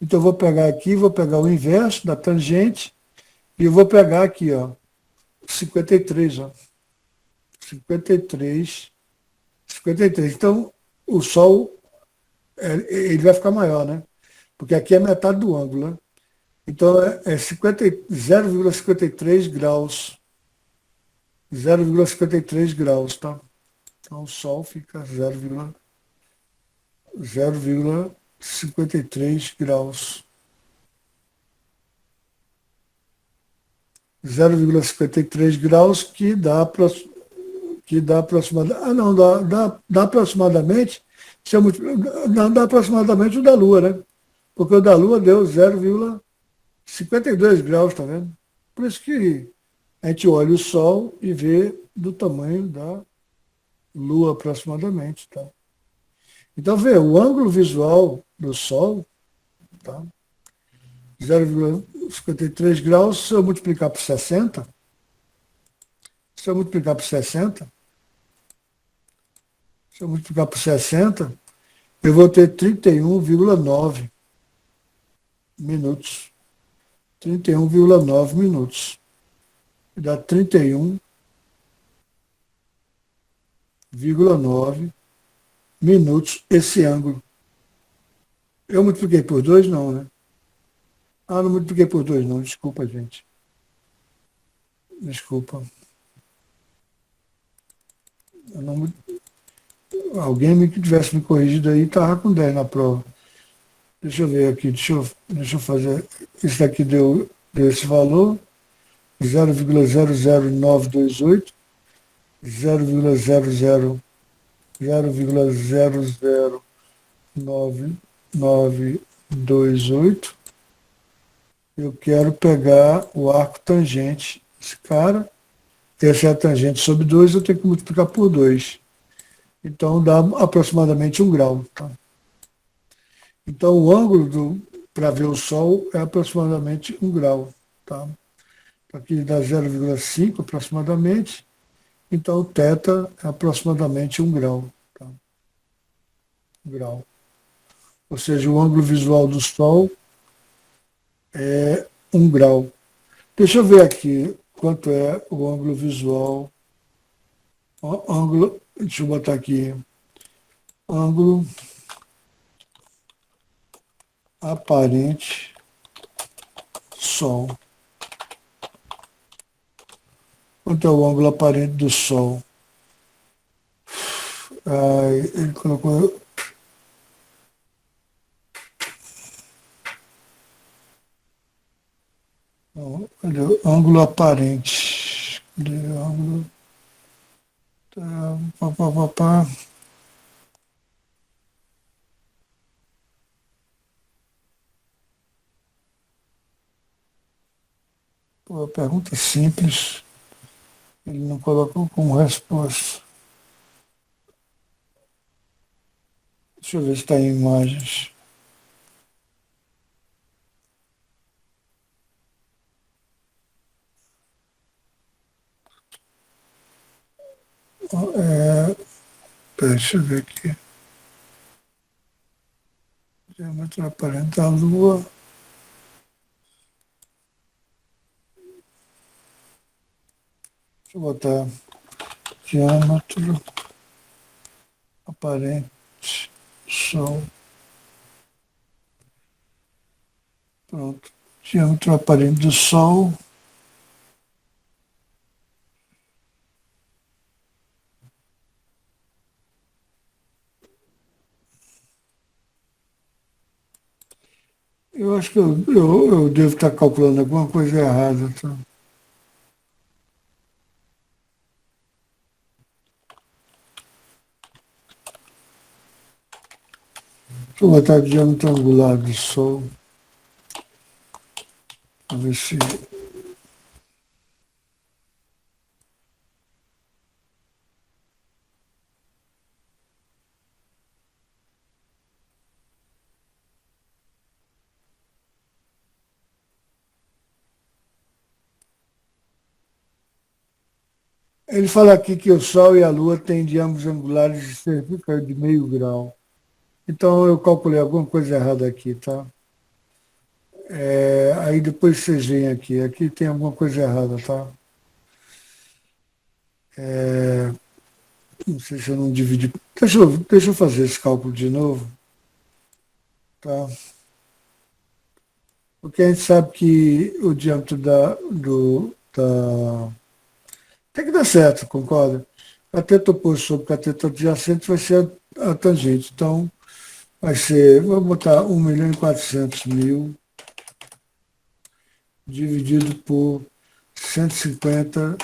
Então, eu vou pegar aqui, vou pegar o inverso da tangente e eu vou pegar aqui, ó, 53, ó. 53. Então, o Sol ele vai ficar maior, né? Porque aqui é metade do ângulo, né? Então é 0,53 graus. 0,53 graus, tá? Então o Sol fica 0,53 graus. 0,53 graus que dá aproximadamente. Ah, não, dá aproximadamente. Não dá aproximadamente o da Lua, né? Porque o da Lua deu 0,52 graus, tá vendo? Por isso que a gente olha o Sol e vê do tamanho da Lua aproximadamente, tá? Então, vê, o ângulo visual do Sol, tá? 0,53 graus, se eu multiplicar por 60, se eu multiplicar por 60, se eu multiplicar por 60, eu vou ter 31,9 minutos. 31,9 minutos. Dá 31,9 minutos esse ângulo. Eu multipliquei por 2, não, né? Ah, não multipliquei por 2, não. Desculpa, gente. Desculpa. Eu não, alguém me que tivesse me corrigido aí estava com 10 na prova. Deixa eu ver aqui, deixa eu fazer. Isso daqui deu esse valor, 0,00928, 0,00928. Eu quero pegar o arco tangente. Esse cara, essa é a tangente sobre 2, eu tenho que multiplicar por 2. Então dá aproximadamente 1 grau. Tá? Então o ângulo para ver o Sol é aproximadamente 1 grau. Tá? Aqui dá 0,5 aproximadamente. Então o θ é aproximadamente 1 grau. Tá? 1 grau. Ou seja, o ângulo visual do Sol é 1 grau. Deixa eu ver aqui quanto é o ângulo visual. Deixa eu botar aqui. Ângulo aparente Sol. Quanto é o ângulo aparente do Sol? Ele colocou. Cadê o ângulo aparente? Cadê o ângulo? Tá, pá, pá, pá, pá. Pô, pergunta simples. Ele não colocou como resposta. Deixa eu ver se está em imagens. Deixa eu ver aqui. Diâmetro aparente da Lua. Deixa eu botar diâmetro aparente Sol. Pronto. Diâmetro aparente do Sol. Eu acho que eu devo estar calculando alguma coisa errada. Tá? Deixa eu botar diâmetro angular do Sol. Para ver se. Ele fala aqui que o Sol e a Lua têm diâmetros angulares de cerca de meio grau. Então eu calculei alguma coisa errada aqui, tá? Aí depois vocês veem aqui. Aqui tem alguma coisa errada, tá? Não sei se eu não dividi. Deixa eu fazer esse cálculo de novo. Tá? Porque a gente sabe que o diâmetro tem que dar certo, concorda? Cateto oposto sobre cateto adjacente vai ser a tangente. Então, vai ser, vamos botar 1.400.000 dividido por 150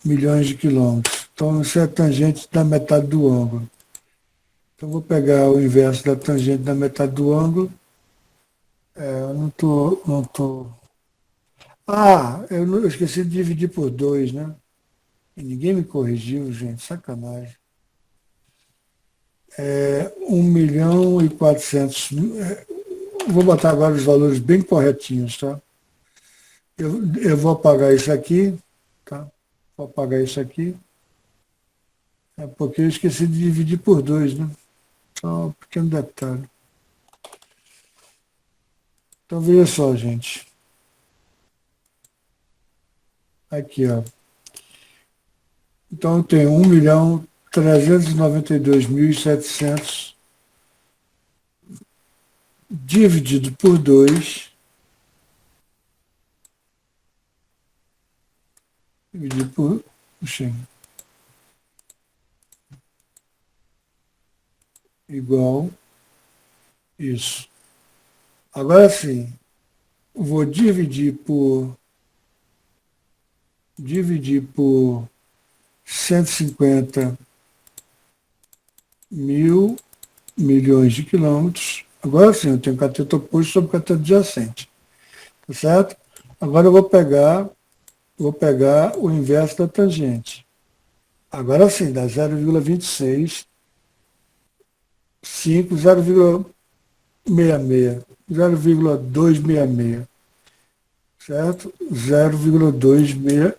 milhões de quilômetros. Então, isso é a tangente da metade do ângulo. Então, vou pegar o inverso da tangente da metade do ângulo. Eu não tô. Ah, eu esqueci de dividir por 2, né? E ninguém me corrigiu, gente, sacanagem. 1.400.000. Vou botar agora os valores bem corretinhos, tá? Eu vou apagar isso aqui, tá? Vou apagar isso aqui. É porque eu esqueci de dividir por 2, né? Só um pequeno detalhe. Então veja só, gente. Aqui, ó. Então eu tenho 1.392.700 dividido por 2, dividido por, puxa, igual isso. Agora sim, vou dividir por 150 mil milhões de quilômetros. Agora sim, eu tenho cateto oposto sobre cateto adjacente. Tá certo? Agora eu vou pegar o inverso da tangente. Agora sim, dá 0,26, 5, 0,66, 0,266, certo? 0,266.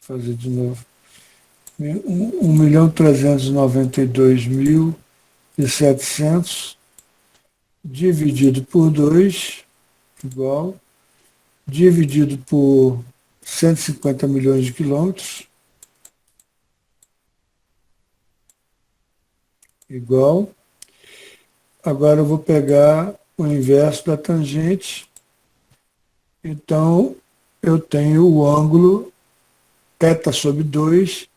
Fazer de novo. 1.392.700 dividido por 2, igual, dividido por 150 milhões de quilômetros, igual. Agora eu vou pegar o inverso da tangente. Então, eu tenho o ângulo θ sobre 2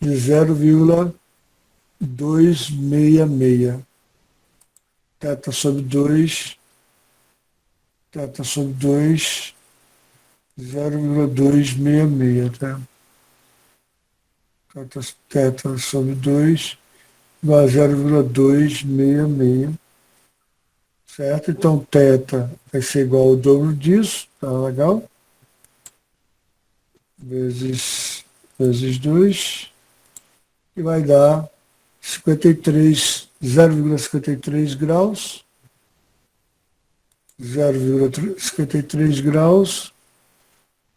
de 0,266. Θ sobre 2, θ sobre 2, 0,266, tá? Θ sobre 2 igual a 0,266, certo? Então, θ vai ser igual ao dobro disso, tá legal? Vezes 2, e vai dar 0,53 graus, 0,53 graus,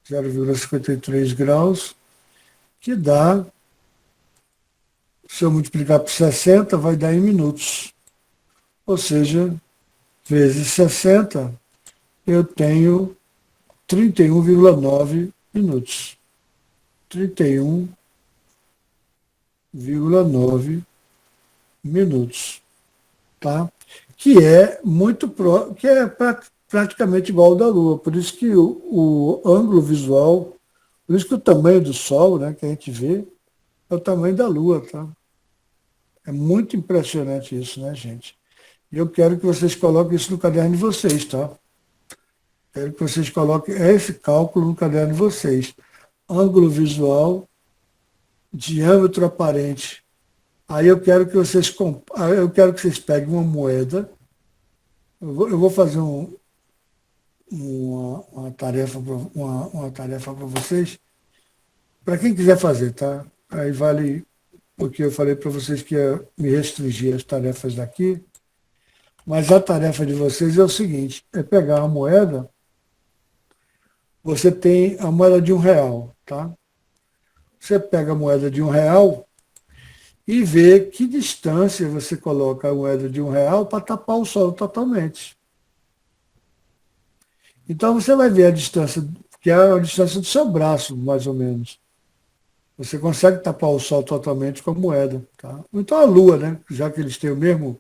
0,53 graus, que dá, se eu multiplicar por 60, vai dar em minutos. Ou seja, vezes 60, eu tenho 31,9 minutos. 31,9 minutos, tá? Que é praticamente igual ao da Lua. Por isso que o ângulo visual, por isso que o tamanho do Sol, né, que a gente vê, é o tamanho da Lua, tá? É muito impressionante isso, né, gente? E eu quero que vocês coloquem isso no caderno de vocês, tá? Quero que vocês coloquem esse cálculo no caderno de vocês. Ângulo visual, diâmetro aparente. Aí eu quero que vocês peguem uma moeda. Eu vou fazer uma tarefa para vocês. Para quem quiser fazer, tá? Aí vale, porque eu falei para vocês que ia me restringir as tarefas daqui. Mas a tarefa de vocês é o seguinte, é pegar a moeda, você tem a moeda de R$ 1, tá? Você pega a moeda de R$ 1 e vê que distância você coloca a moeda de R$ 1 para tapar o solo totalmente. Então você vai ver a distância, que é a distância do seu braço, mais ou menos. Você consegue tapar o Sol totalmente com a moeda. Tá? Ou então a Lua, né? Já que eles têm o mesmo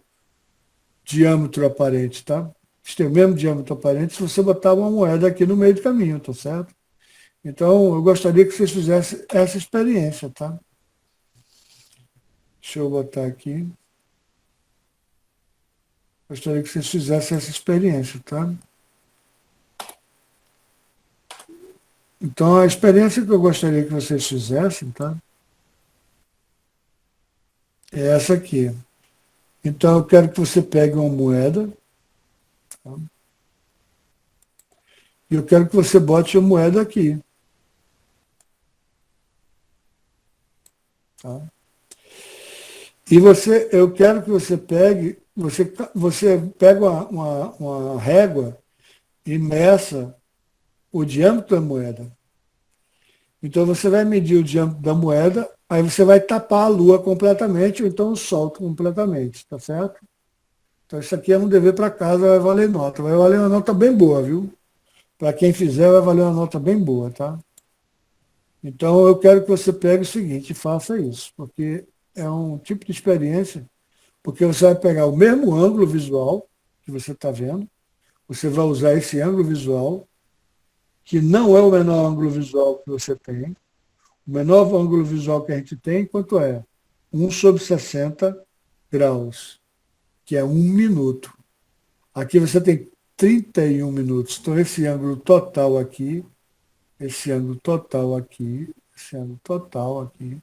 diâmetro aparente, tá? Eles têm o mesmo diâmetro aparente se você botar uma moeda aqui no meio do caminho, tá certo? Então, eu gostaria que vocês fizessem essa experiência, tá? Deixa eu botar aqui. Gostaria que vocês fizessem essa experiência, tá? Então, a experiência que eu gostaria que vocês fizessem, tá? É essa aqui. Então, eu quero que você pegue uma moeda, tá? E eu quero que você bote a moeda aqui, tá? E eu quero que você pegue, você pega uma régua e meça o diâmetro da moeda. Então você vai medir o diâmetro da moeda, aí você vai tapar a Lua completamente, ou então o Sol completamente, tá certo? Então isso aqui é um dever para casa, vai valer nota. Vai valer uma nota bem boa, viu? Para quem fizer, vai valer uma nota bem boa, tá? Então eu quero que você pegue o seguinte e faça isso, porque é um tipo de experiência, porque você vai pegar o mesmo ângulo visual que você está vendo, você vai usar esse ângulo visual, que não é o menor ângulo visual que você tem. O menor ângulo visual que a gente tem, quanto é? 1/60 graus, que é 1 minuto. Aqui você tem 31 minutos. Então, esse ângulo total aqui, esse ângulo total aqui, esse ângulo total aqui,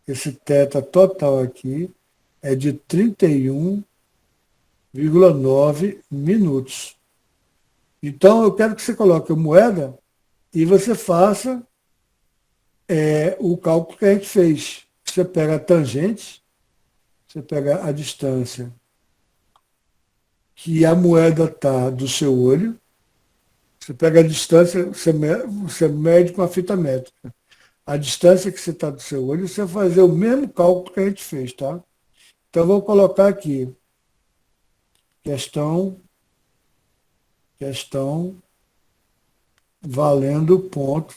esse θ total aqui é de 31,9 minutos. Então, eu quero que você coloque a moeda e você faça o cálculo que a gente fez. Você pega a tangente, você pega a distância que a moeda está do seu olho, você pega a distância, você mede com a fita métrica. A distância que você está do seu olho, você vai fazer o mesmo cálculo que a gente fez, tá? Então, eu vou colocar aqui, questão, questão, valendo ponto.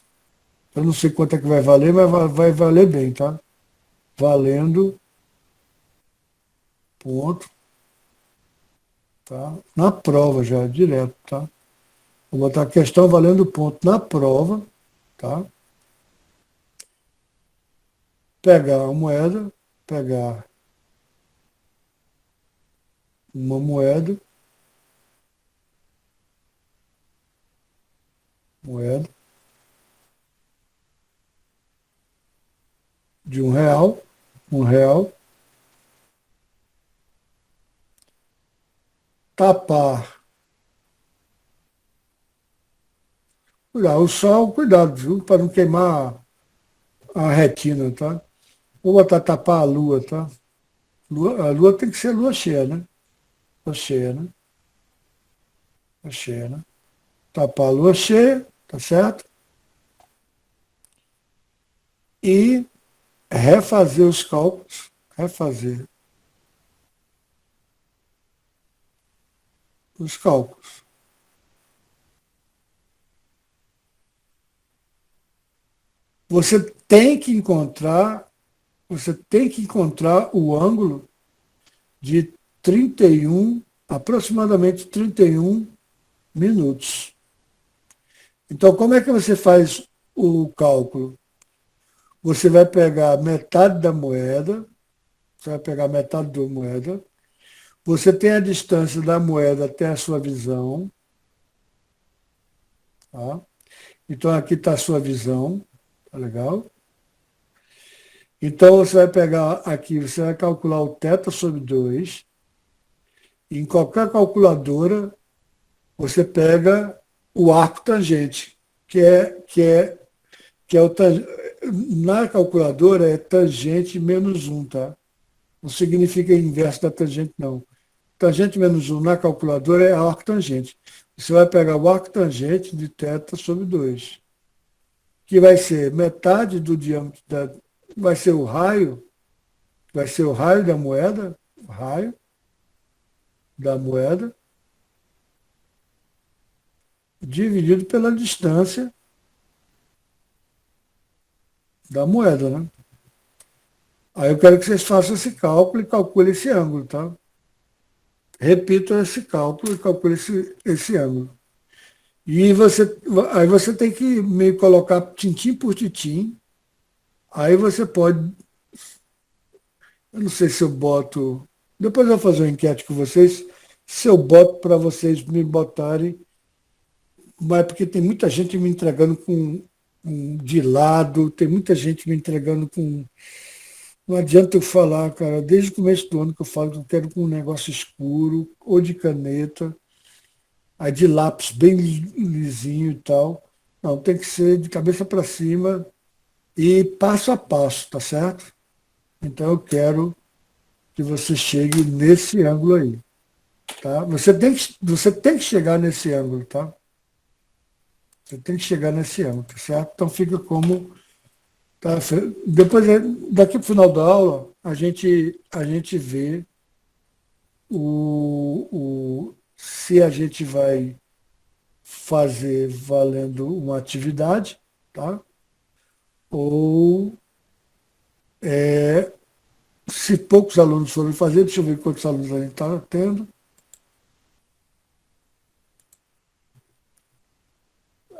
Eu não sei quanto é que vai valer, mas vai valer bem, tá? Valendo ponto, tá? Na prova já, direto, tá? Vou botar a questão valendo ponto na prova, tá? Pegar a moeda, pegar uma moeda, moeda de um real, tapar. Cuidado, o sol, cuidado, viu? Para não queimar a retina, tá? Vou botar tapar a lua, tá? A lua tem que ser lua cheia, né? Lua cheia, né? Lua cheia, né? Tapar a lua cheia, tá certo? E refazer os cálculos, refazer os cálculos. Você tem que encontrar, você tem que encontrar o ângulo de 31, aproximadamente 31 minutos. Então, como é que você faz o cálculo? Você vai pegar metade da moeda, você vai pegar metade da moeda, você tem a distância da moeda até a sua visão, tá? Então aqui está a sua visão, tá legal? Então você vai pegar aqui, você vai calcular o θ sobre 2. Em qualquer calculadora, você pega o arco tangente, que é na calculadora é tangente menos 1, tá? Não significa inverso da tangente, não. Tangente menos 1 na calculadora é arco tangente. Você vai pegar o arco tangente de θ sobre 2, que vai ser metade do diâmetro vai ser o raio da moeda, o raio da moeda, dividido pela distância da moeda, né? Aí eu quero que vocês façam esse cálculo e calculem esse ângulo, tá? Repito esse cálculo e calcule esse ângulo. E aí você tem que meio colocar tintim por tintim. Aí você pode, eu não sei se eu boto, depois eu vou fazer uma enquete com vocês, se eu boto para vocês me botarem, mas porque tem muita gente me entregando de lado, tem muita gente me entregando com. Não adianta eu falar, cara, desde o começo do ano que eu falo que eu quero com um negócio escuro, ou de caneta, aí de lápis bem lisinho e tal. Não, tem que ser de cabeça para cima e passo a passo, tá certo? Então eu quero que você chegue nesse ângulo aí, tá? Você tem que chegar nesse ângulo, tá? Você tem que chegar nesse ângulo, tá certo? Então fica como. Tá, depois, daqui para o final da aula, a gente vê se a gente vai fazer valendo uma atividade, tá? Ou se poucos alunos forem fazer, deixa eu ver quantos alunos a gente está tendo.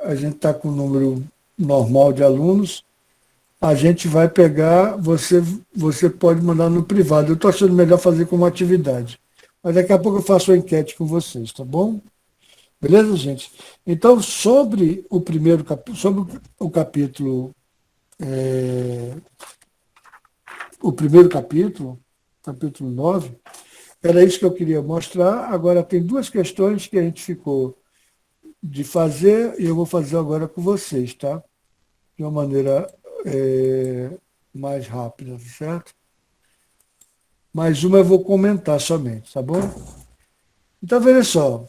A gente está com um número normal de alunos. A gente vai pegar, você pode mandar no privado. Eu estou achando melhor fazer como atividade. Mas daqui a pouco eu faço a enquete com vocês, tá bom? Beleza, gente? Então, sobre o primeiro capítulo, sobre o capítulo, o primeiro capítulo, capítulo 9, era isso que eu queria mostrar. Agora tem duas questões que a gente ficou de fazer e eu vou fazer agora com vocês, tá? De uma maneira mais rápida, certo? Mais uma eu vou comentar somente, tá bom? Então, veja só.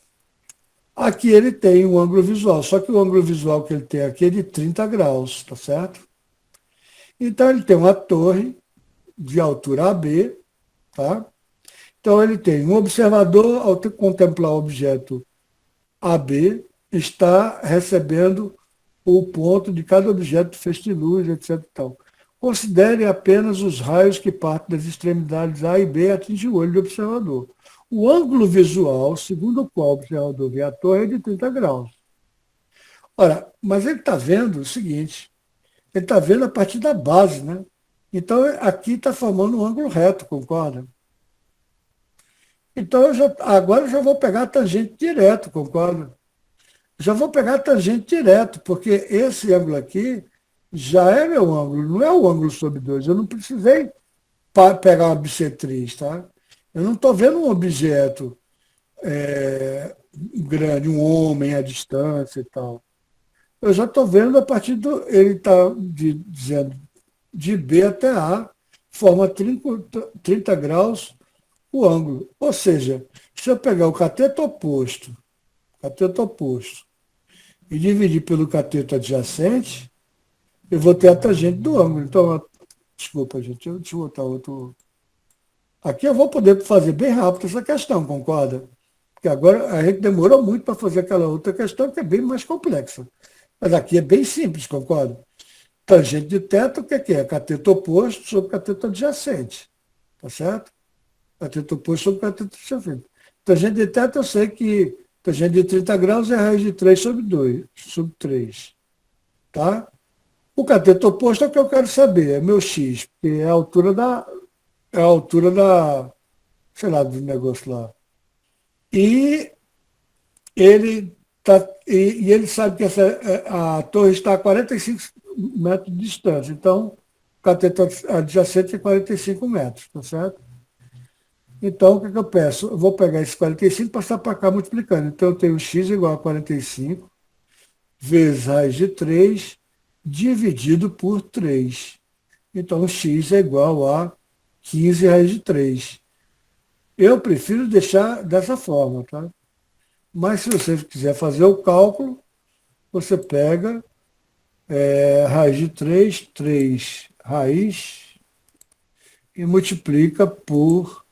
Aqui ele tem um ângulo visual, só que o ângulo visual que ele tem aqui é de 30 graus, tá certo? Então, ele tem uma torre de altura AB, tá? Então, ele tem um observador, ao contemplar o objeto AB, está recebendo o ponto de cada objeto, feixe de luz, etc. Tal. Considere apenas os raios que partem das extremidades A e B e atingem o olho do observador. O ângulo visual, segundo o qual o observador vê a torre, é de 30 graus. Ora, mas ele está vendo o seguinte, ele está vendo a partir da base, né? Então, aqui está formando um ângulo reto, concorda? Então, agora eu já vou pegar a tangente direto, concorda? Já vou pegar a tangente direto, porque esse ângulo aqui já é meu ângulo, não é o ângulo sobre 2. Eu não precisei pegar uma bissetriz, tá? Eu não estou vendo um objeto grande, um homem à distância e tal. Eu já estou vendo a partir do. Ele está dizendo de B até A, forma 30 graus o ângulo. Ou seja, se eu pegar o cateto oposto, e dividir pelo cateto adjacente, eu vou ter a tangente do ângulo. Então, desculpa, gente, deixa eu botar outro. Aqui eu vou poder fazer bem rápido essa questão, concorda? Porque agora a gente demorou muito para fazer aquela outra questão que é bem mais complexa. Mas aqui é bem simples, concorda? Tangente de teto, o que é? Cateto oposto sobre cateto adjacente. Tá certo? Cateto oposto sobre cateto adjacente. Tangente de teto, eu sei que tangente de 30 graus é a raiz de 3 sobre 2, sobre 3. Tá? O cateto oposto é o que eu quero saber, é meu x, porque é a altura da, sei lá, do negócio lá. E ele sabe que a torre está a 45 metros de distância. Então, o cateto adjacente é 45 metros, tá certo? Então, o que eu peço? Eu vou pegar esse 45 e passar para cá multiplicando. Então, eu tenho x igual a 45 vezes raiz de 3 dividido por 3. Então, x é igual a 15 raiz de 3. Eu prefiro deixar dessa forma, tá? Mas se você quiser fazer o cálculo, você pega raiz de 3 raiz, e multiplica por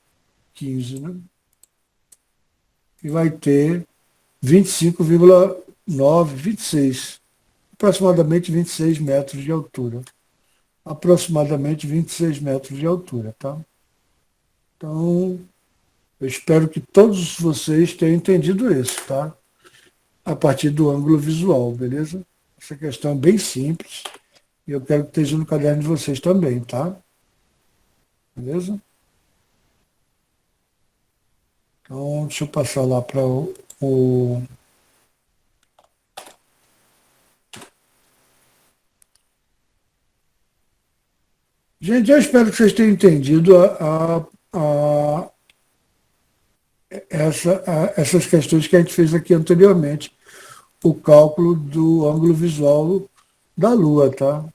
15, né? E vai ter 25,5 9, 26. Aproximadamente 26 metros de altura. Aproximadamente 26 metros de altura, tá? Então, eu espero que todos vocês tenham entendido isso, tá? A partir do ângulo visual, beleza? Essa questão é bem simples e eu quero que esteja no caderno de vocês também, tá? Beleza? Então, deixa eu passar lá para o... Gente, eu espero que vocês tenham entendido essas questões que a gente fez aqui anteriormente, o cálculo do ângulo visual da Lua, tá?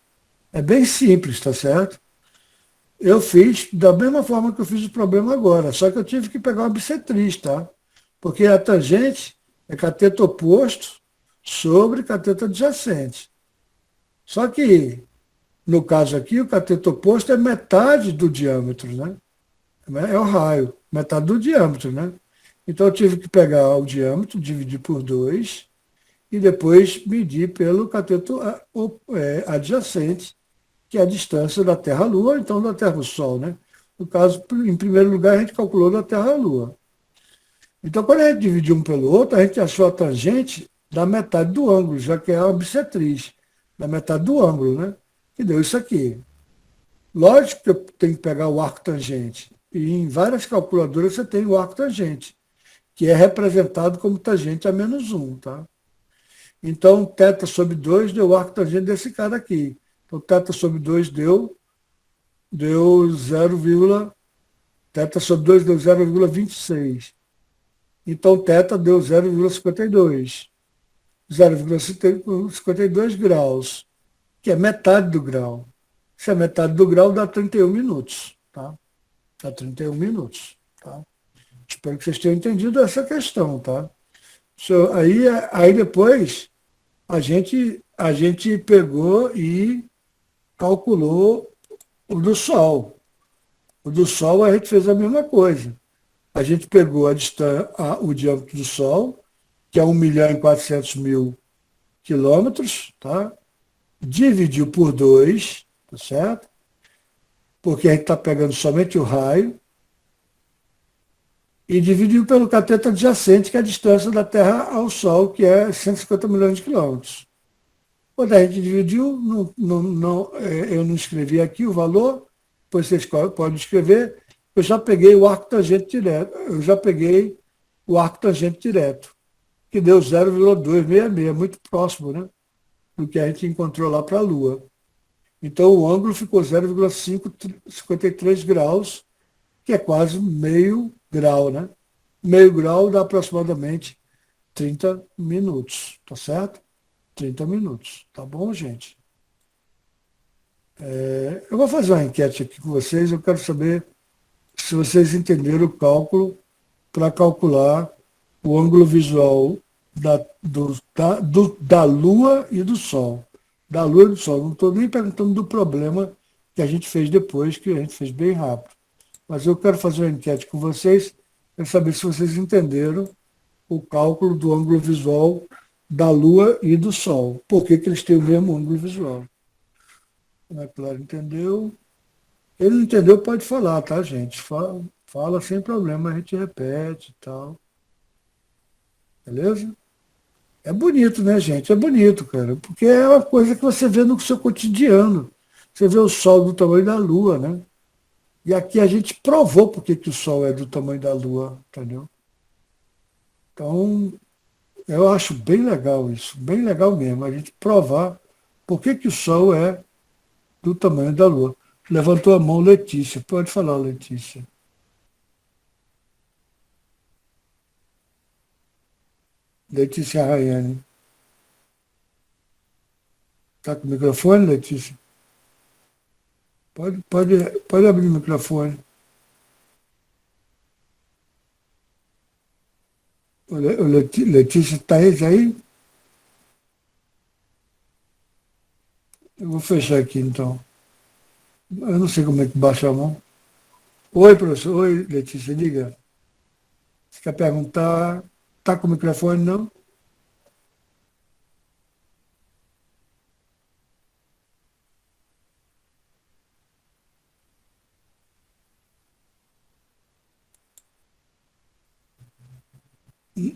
É bem simples, tá certo? Eu fiz da mesma forma que eu fiz o problema agora, só que eu tive que pegar uma bissetriz, tá? Porque a tangente é cateto oposto sobre cateto adjacente. Só que, no caso aqui, o cateto oposto é metade do diâmetro, né? É o raio, metade do diâmetro, né? Então eu tive que pegar o diâmetro, dividir por 2 e depois medir pelo cateto adjacente, que é a distância da Terra à Lua, então da Terra ao Sol, né? No caso, em primeiro lugar, a gente calculou da Terra à Lua. Então, quando a gente dividiu um pelo outro, a gente achou a tangente da metade do ângulo, já que é a bissetriz, da metade do ângulo, né? E deu isso aqui. Lógico que eu tenho que pegar o arco tangente. E em várias calculadoras você tem o arco tangente, que é representado como tangente a menos 1, tá? Então, θ sobre 2 deu o arco tangente desse cara aqui. Então, θ sobre 2 deu 0, θ sobre 2 deu 0,26. Então, θ deu 0,52. 0,52 graus, que é metade do grau. Se é metade do grau, dá 31 minutos. Tá? Dá 31 minutos. Tá? Espero que vocês tenham entendido essa questão. Tá? Aí depois, a gente pegou e calculou o do Sol. O do Sol a gente fez a mesma coisa. A gente pegou o diâmetro do Sol, que é 1.400.000 quilômetros, tá? Dividiu por 2, tá certo? Porque a gente está pegando somente o raio, e dividiu pelo cateto adjacente, que é a distância da Terra ao Sol, que é 150 milhões de quilômetros. Quando a gente dividiu, eu não escrevi aqui o valor, depois vocês podem escrever, eu já peguei o arco tangente direto, que deu 0,266, muito próximo, né, do que a gente encontrou lá para a Lua. Então o ângulo ficou 0,553 graus, que é quase meio grau, né? Meio grau dá aproximadamente 30 minutos, tá certo? 30 minutos, tá bom, gente? Eu vou fazer uma enquete aqui com vocês, eu quero saber se vocês entenderam o cálculo para calcular o ângulo visual da Lua e do Sol. Da Lua e do Sol. Não estou nem perguntando do problema que a gente fez depois, que a gente fez bem rápido. Mas eu quero fazer uma enquete com vocês, quero saber se vocês entenderam o cálculo do ângulo visual da Lua e do Sol. Por que eles têm o mesmo ângulo visual? É claro, entendeu? Ele não entendeu, pode falar, tá, gente? Fala sem problema, a gente repete e tal. Beleza? É bonito, né, gente? É bonito, cara. Porque é uma coisa que você vê no seu cotidiano. Você vê o Sol do tamanho da Lua, né? E aqui a gente provou por que o Sol é do tamanho da Lua, entendeu? Então, eu acho bem legal isso, bem legal mesmo, a gente provar por que o Sol é do tamanho da Lua. Levantou a mão Letícia. Pode falar, Letícia. Letícia Rayane. Está com o microfone, Letícia? Pode abrir o microfone. Letícia, está aí? Eu vou fechar aqui, então. Eu não sei como é que baixa a mão. Oi, professor. Oi, Letícia, diga. Você quer perguntar? Está com o microfone, não?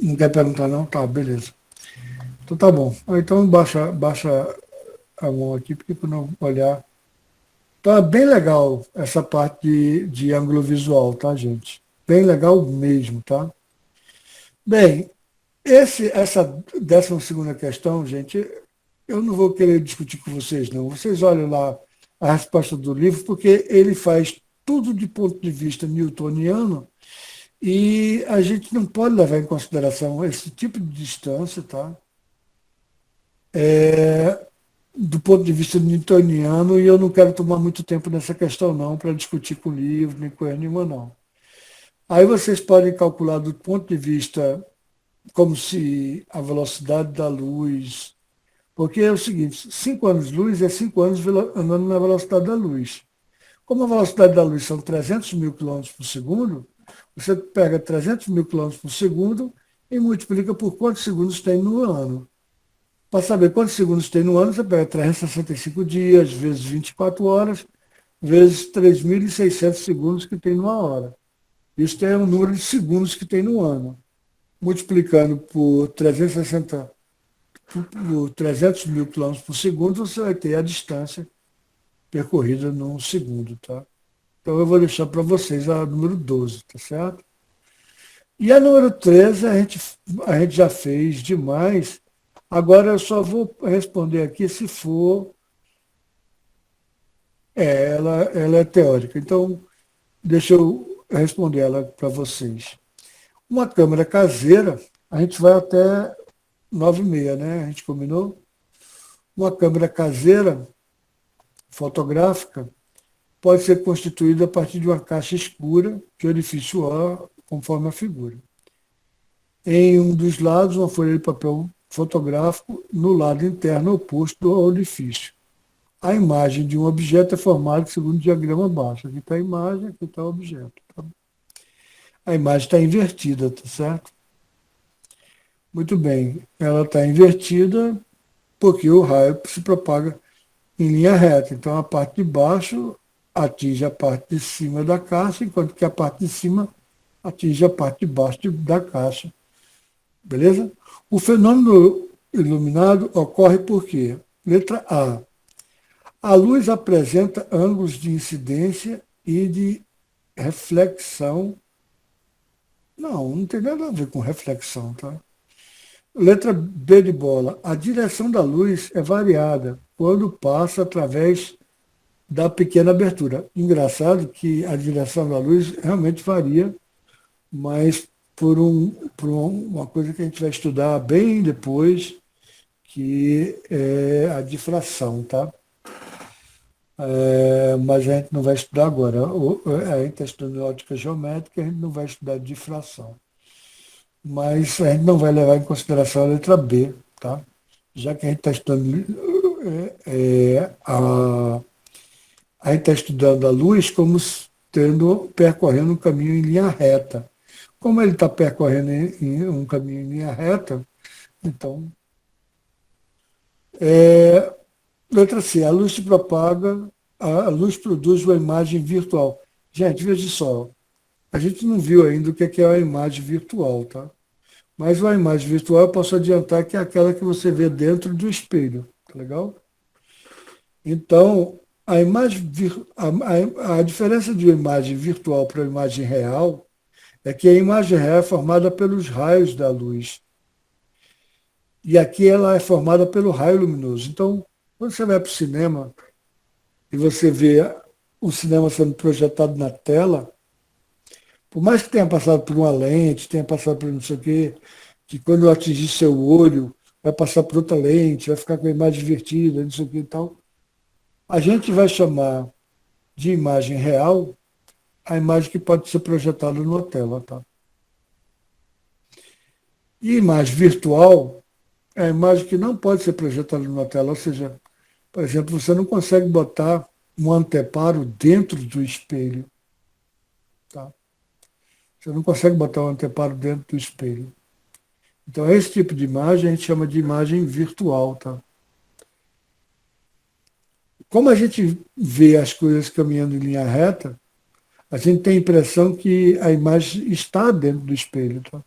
Não quer perguntar não? Tá, beleza. Então tá bom. Então baixa a mão aqui, porque para não olhar. Então é bem legal essa parte de ângulo visual, tá, gente? Bem legal mesmo, tá? Bem, essa 12ª questão, gente, eu não vou querer discutir com vocês, não. Vocês olhem lá a resposta do livro, porque ele faz tudo de ponto de vista newtoniano e a gente não pode levar em consideração esse tipo de distância, tá? Do ponto de vista newtoniano, e eu não quero tomar muito tempo nessa questão, não, para discutir com o livro, nem coisa nenhuma, não. Aí vocês podem calcular do ponto de vista como se a velocidade da luz. Porque é o seguinte, 5 anos-luz é 5 anos andando na velocidade da luz. Como a velocidade da luz são 300 mil quilômetros por segundo, você pega 300 mil quilômetros por segundo e multiplica por quantos segundos tem no ano. Para saber quantos segundos tem no ano, você pega 365 dias, vezes 24 horas, vezes 3.600 segundos que tem numa hora. Isso é o número de segundos que tem no ano. Multiplicando por 360, por 300 mil quilômetros por segundo, você vai ter a distância percorrida num segundo, tá? Então eu vou deixar para vocês a número 12, tá certo? E a número 13 a gente já fez demais. Agora eu só vou responder aqui se for. Ela é teórica. Então, deixa eu responder ela para vocês. Uma câmera caseira, a gente vai até 9h30, né? A gente combinou? Uma câmera caseira fotográfica pode ser constituída a partir de uma caixa escura de orifício A, conforme a figura. Em um dos lados, uma folha de papel fotográfico no lado interno oposto do orifício. A imagem de um objeto é formada segundo o diagrama abaixo. Aqui está a imagem, aqui está o objeto. Tá? A imagem está invertida, tá certo? Muito bem. Ela está invertida porque o raio se propaga em linha reta. Então, a parte de baixo atinge a parte de cima da caixa, enquanto que a parte de cima atinge a parte de baixo da caixa. Beleza? O fenômeno iluminado ocorre por quê? Letra A. A luz apresenta ângulos de incidência e de reflexão. Não tem nada a ver com reflexão, tá? Letra B de bola. A direção da luz é variada quando passa através da pequena abertura. Engraçado que a direção da luz realmente varia, mas por uma coisa que a gente vai estudar bem depois, que é a difração, tá? Mas a gente não vai estudar agora. A gente está estudando ótica geométrica, a gente não vai estudar difração. Mas a gente não vai levar em consideração a letra B, tá? Já que a gente está estudando a gente está estudando a luz como percorrendo um caminho em linha reta. Como ele está percorrendo um caminho em linha reta, então. Letra C, a luz se propaga, a luz produz uma imagem virtual. Gente, veja só, a gente não viu ainda o que é uma imagem virtual, tá? Mas uma imagem virtual eu posso adiantar que é aquela que você vê dentro do espelho, tá legal? Então, a diferença de uma imagem virtual para uma imagem real é que a imagem real é formada pelos raios da luz. E aqui ela é formada pelo raio luminoso. Então, quando você vai para o cinema e você vê o cinema sendo projetado na tela, por mais que tenha passado por uma lente, tenha passado por não sei o quê, que quando atingir seu olho, vai passar por outra lente, vai ficar com a imagem invertida, não sei o que e tal, a gente vai chamar de imagem real a imagem que pode ser projetada numa tela. Tá? E imagem virtual é a imagem que não pode ser projetada numa tela, ou seja, por exemplo, você não consegue botar um anteparo dentro do espelho. Tá? Você não consegue botar um anteparo dentro do espelho. Então, esse tipo de imagem a gente chama de imagem virtual. Tá? Como a gente vê as coisas caminhando em linha reta, a gente tem a impressão que a imagem está dentro do espelho. Tá?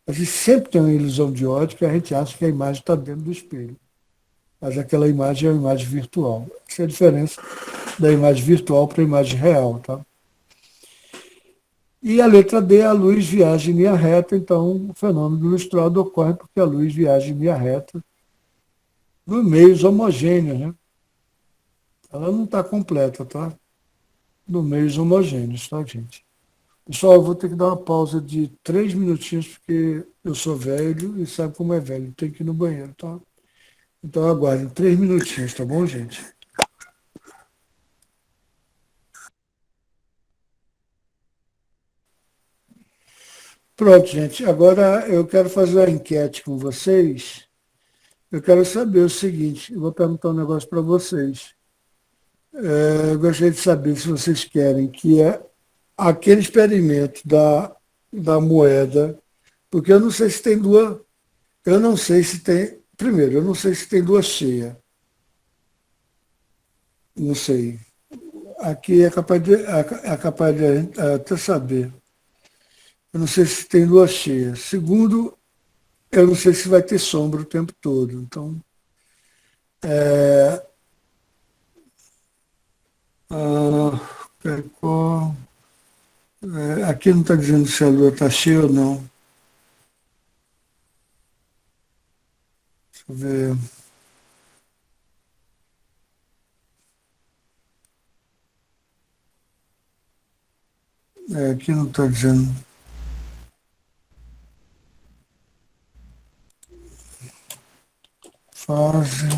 A gente sempre tem uma ilusão de ótica, a gente acha que a imagem está dentro do espelho. Mas aquela imagem é uma imagem virtual. Essa é a diferença da imagem virtual para a imagem real. Tá? E a letra D, a luz viaja em linha reta, então o fenômeno do lustrado ocorre porque a luz viaja em linha reta no meios homogêneos, né? Ela não está completa, tá? No meios homogêneos, tá, gente? Pessoal, eu vou ter que dar uma pausa de 3 minutinhos, porque eu sou velho e sabe como é velho, tem que ir no banheiro, tá? Então aguardem 3 minutinhos, tá bom, gente? Pronto, gente. Agora eu quero fazer uma enquete com vocês. Eu quero saber o seguinte, eu vou perguntar um negócio para vocês. Eu gostaria de saber se vocês querem que é aquele experimento da moeda, porque eu não sei se tem lua, eu não sei se tem, primeiro, eu não sei se tem lua cheia, não sei. Aqui é capaz de a gente até saber. Eu não sei se tem lua cheia. Segundo, eu não sei se vai ter sombra o tempo todo. Então, é, ah, aqui não está dizendo se a lua está cheia ou não. Deixa eu ver. Aqui não está dizendo. Fase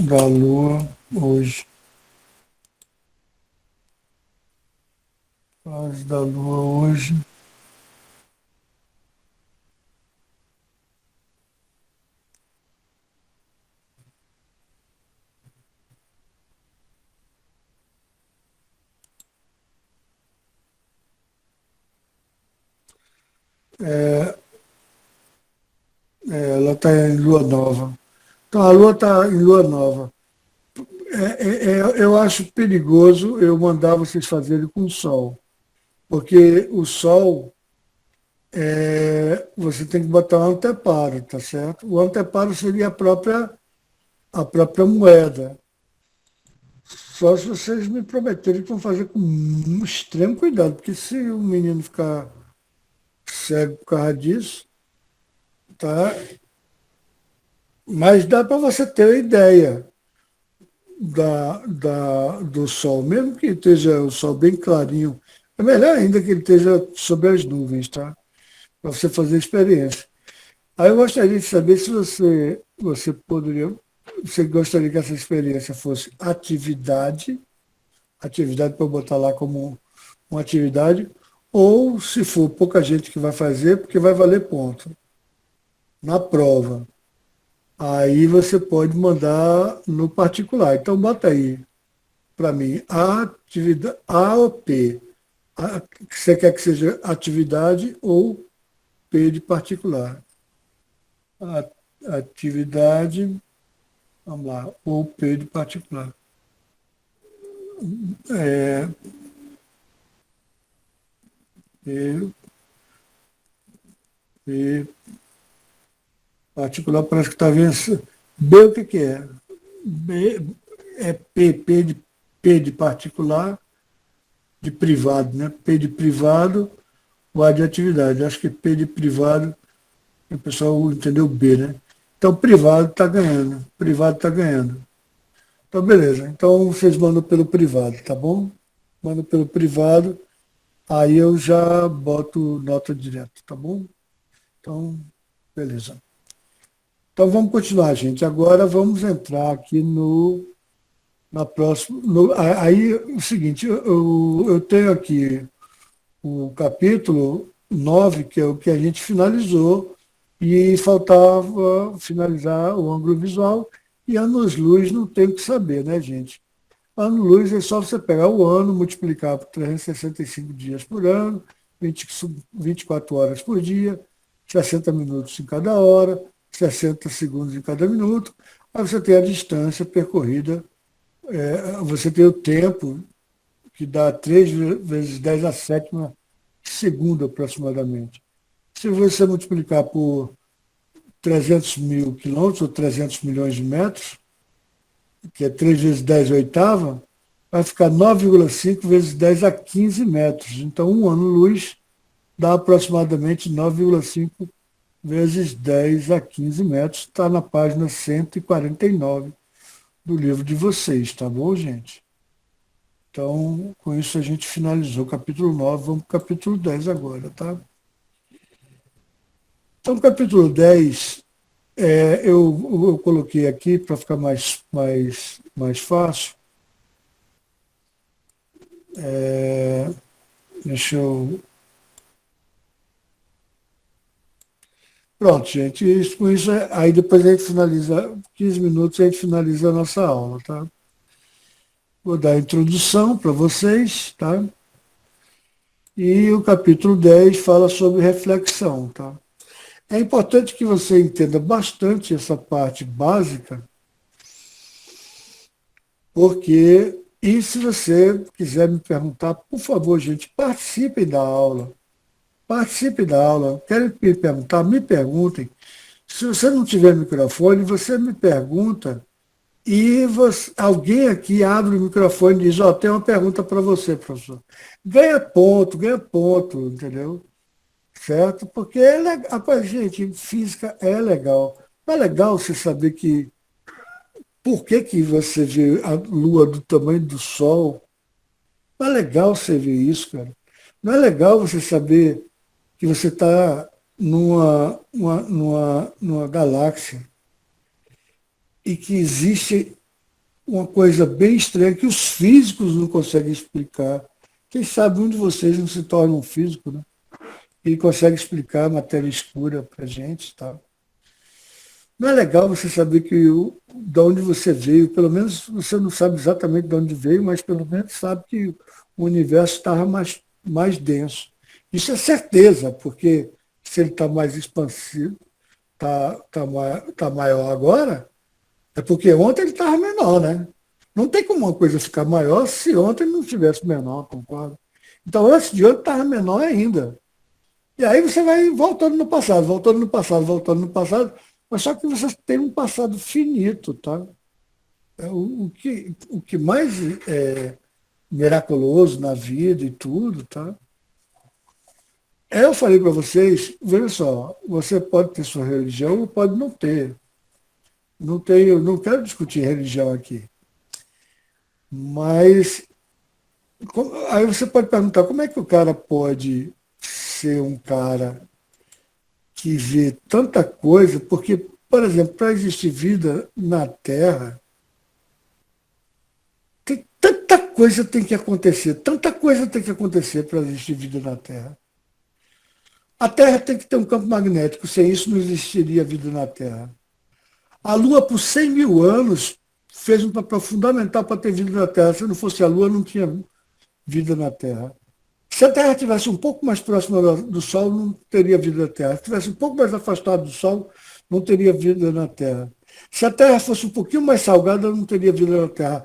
da lua hoje. Fase da lua hoje. É, ela está em lua nova. Então, a lua está em lua nova. Eu acho perigoso eu mandar vocês fazerem com o sol, porque o sol, você tem que botar um anteparo, tá certo? O anteparo seria a própria moeda. Só se vocês me prometerem que vão fazer com um extremo cuidado, porque se o menino ficar cego por causa disso, tá? Mas dá para você ter uma ideia do sol, mesmo que esteja o sol bem clarinho. É melhor ainda que ele esteja sobre as nuvens, tá? Para você fazer a experiência. Aí eu gostaria de saber se você gostaria que essa experiência fosse atividade para botar lá como uma atividade, ou se for pouca gente que vai fazer, porque vai valer ponto na prova. Aí você pode mandar no particular. Então bota aí para mim a atividade A ou P. Você quer que seja atividade ou P de particular. A, atividade, vamos lá, ou P de particular. É, P, P particular parece que está vendo. B o que é? B é P de particular, de privado, né? P de privado, o A de atividade. Acho que P de privado, o pessoal entendeu B, né? Então, privado está ganhando. Privado está ganhando. Então, beleza. Então, vocês mandam pelo privado, tá bom? Mandam pelo privado, aí eu já boto nota direto, tá bom? Então, beleza. Então, vamos continuar, gente. Agora, vamos entrar aqui na próxima. Aí, o seguinte, eu tenho aqui o capítulo 9 que é o que a gente finalizou, e faltava finalizar o ângulo visual, e anos-luz não tem o que saber, né, gente? Ano-luz é só você pegar o ano, multiplicar por 365 dias por ano, 24 horas por dia, 60 minutos em cada hora, 60 segundos em cada minuto, aí você tem a distância percorrida, você tem o tempo, que dá 3 vezes 10 a sétima segundo aproximadamente. Se você multiplicar por 300 mil quilômetros, ou 300 milhões de metros, que é 3 vezes 10 oitava, vai ficar 9,5 vezes 10 a 15 metros. Então, um ano-luz dá aproximadamente 9,5 vezes 10 a 15 metros. Está na página 149 do livro de vocês, tá bom, gente? Então, com isso a gente finalizou o capítulo 9, vamos para o capítulo 10 agora, tá? Então, o capítulo 10, eu coloquei aqui para ficar mais fácil. Deixa eu. Pronto, gente. Com isso, aí depois a gente finaliza, 15 minutos a gente finaliza a nossa aula, tá? Vou dar a introdução para vocês, tá? E o capítulo 10 fala sobre reflexão, tá? É importante que você entenda bastante essa parte básica, porque, e se você quiser me perguntar, por favor, gente, participem da aula. Participe da aula. Querem me perguntar? Me perguntem. Se você não tiver microfone, você me pergunta e alguém aqui abre o microfone e diz, tem uma pergunta para você, professor. Ganha ponto, entendeu? Certo? Porque é legal. Rapaz, gente, física é legal. Não é legal você saber por que você vê a Lua do tamanho do Sol. Não é legal você ver isso, cara. Não é legal você saber que você está numa galáxia e que existe uma coisa bem estranha que os físicos não conseguem explicar. Quem sabe um de vocês não se torna um físico, né? E consegue explicar a matéria escura para a gente. Tá? Não é legal você saber de onde você veio, pelo menos você não sabe exatamente de onde veio, mas pelo menos sabe que o universo estava mais denso. Isso é certeza, porque se ele está mais expansivo, tá maior agora, é porque ontem ele estava menor, né? Não tem como uma coisa ficar maior se ontem não estivesse menor, concordo? Então, antes de hoje estava menor ainda. E aí você vai voltando no passado, mas só que você tem um passado finito, tá? O que mais é miraculoso na vida e tudo, tá? Eu falei para vocês, veja só, você pode ter sua religião ou pode não ter. Não quero discutir religião aqui. Mas aí você pode perguntar, como é que o cara pode ser um cara que vê tanta coisa? Porque, por exemplo, para existir vida na Terra, tanta coisa tem que acontecer, tanta coisa tem que acontecer para existir vida na Terra. A Terra tem que ter um campo magnético, sem isso não existiria vida na Terra. A Lua, por 100 mil anos, fez um papel fundamental para ter vida na Terra. Se não fosse a Lua, não tinha vida na Terra. Se a Terra estivesse um pouco mais próxima do Sol, não teria vida na Terra. Se estivesse um pouco mais afastada do Sol, não teria vida na Terra. Se a Terra fosse um pouquinho mais salgada, não teria vida na Terra.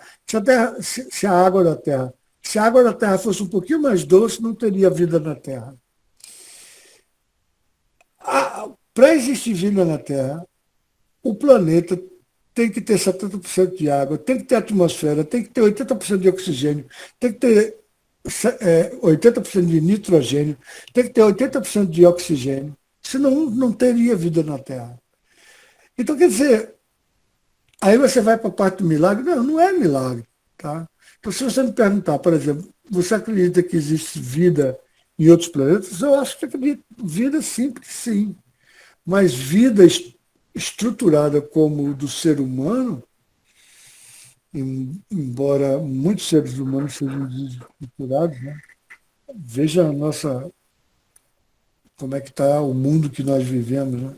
Se a água da Terra, se a água da Terra fosse um pouquinho mais doce, não teria vida na Terra. Para existir vida na Terra, o planeta tem que ter 70% de água, tem que ter atmosfera, tem que ter 80% de oxigênio, tem que ter 80% de nitrogênio, tem que ter 80% de oxigênio. Senão não teria vida na Terra. Então, quer dizer, aí você vai para a parte do milagre. Não, não é milagre. Tá? Então, se você me perguntar, por exemplo, você acredita que existe vida em outros planetas? Eu acho que acredito. Vida simples, sim. Mas vida estruturada como o do ser humano, embora muitos seres humanos sejam desestruturados, né? Veja como é que está o mundo que nós vivemos. Né?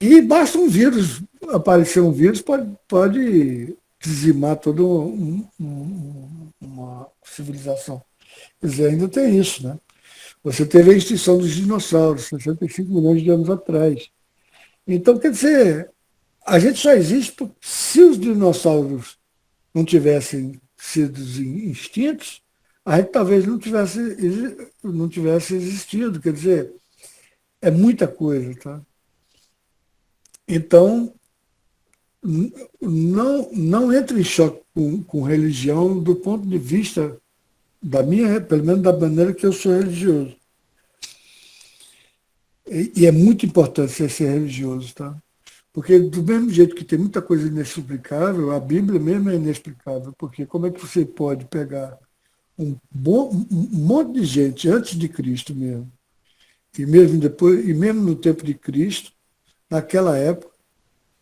E basta um vírus, aparecer um vírus, pode dizimar toda uma civilização. Quer dizer, ainda tem isso, né? Você teve a extinção dos dinossauros, 65 milhões de anos atrás. Então, quer dizer, a gente só existe se os dinossauros não tivessem sido extintos, a gente talvez não tivesse existido. Quer dizer, é muita coisa, tá? Então, não entre em choque com religião do ponto de vista pelo menos da maneira que eu sou religioso. E é muito importante você ser religioso, tá? Porque do mesmo jeito que tem muita coisa inexplicável, a Bíblia mesmo é inexplicável. Porque como é que você pode pegar um monte de gente antes de Cristo mesmo, e mesmo depois, e mesmo no tempo de Cristo, naquela época,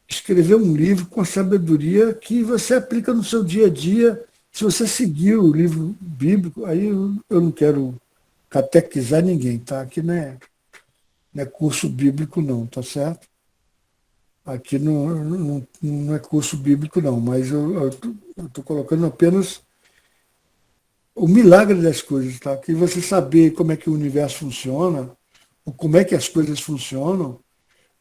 escrever um livro com a sabedoria que você aplica no seu dia a dia. Se você seguir o livro bíblico, aí eu não quero catequizar ninguém, tá? Aqui não é curso bíblico não, tá certo? Aqui não é curso bíblico não, mas eu estou colocando apenas o milagre das coisas, tá? Que você saber como é que o universo funciona, ou como é que as coisas funcionam,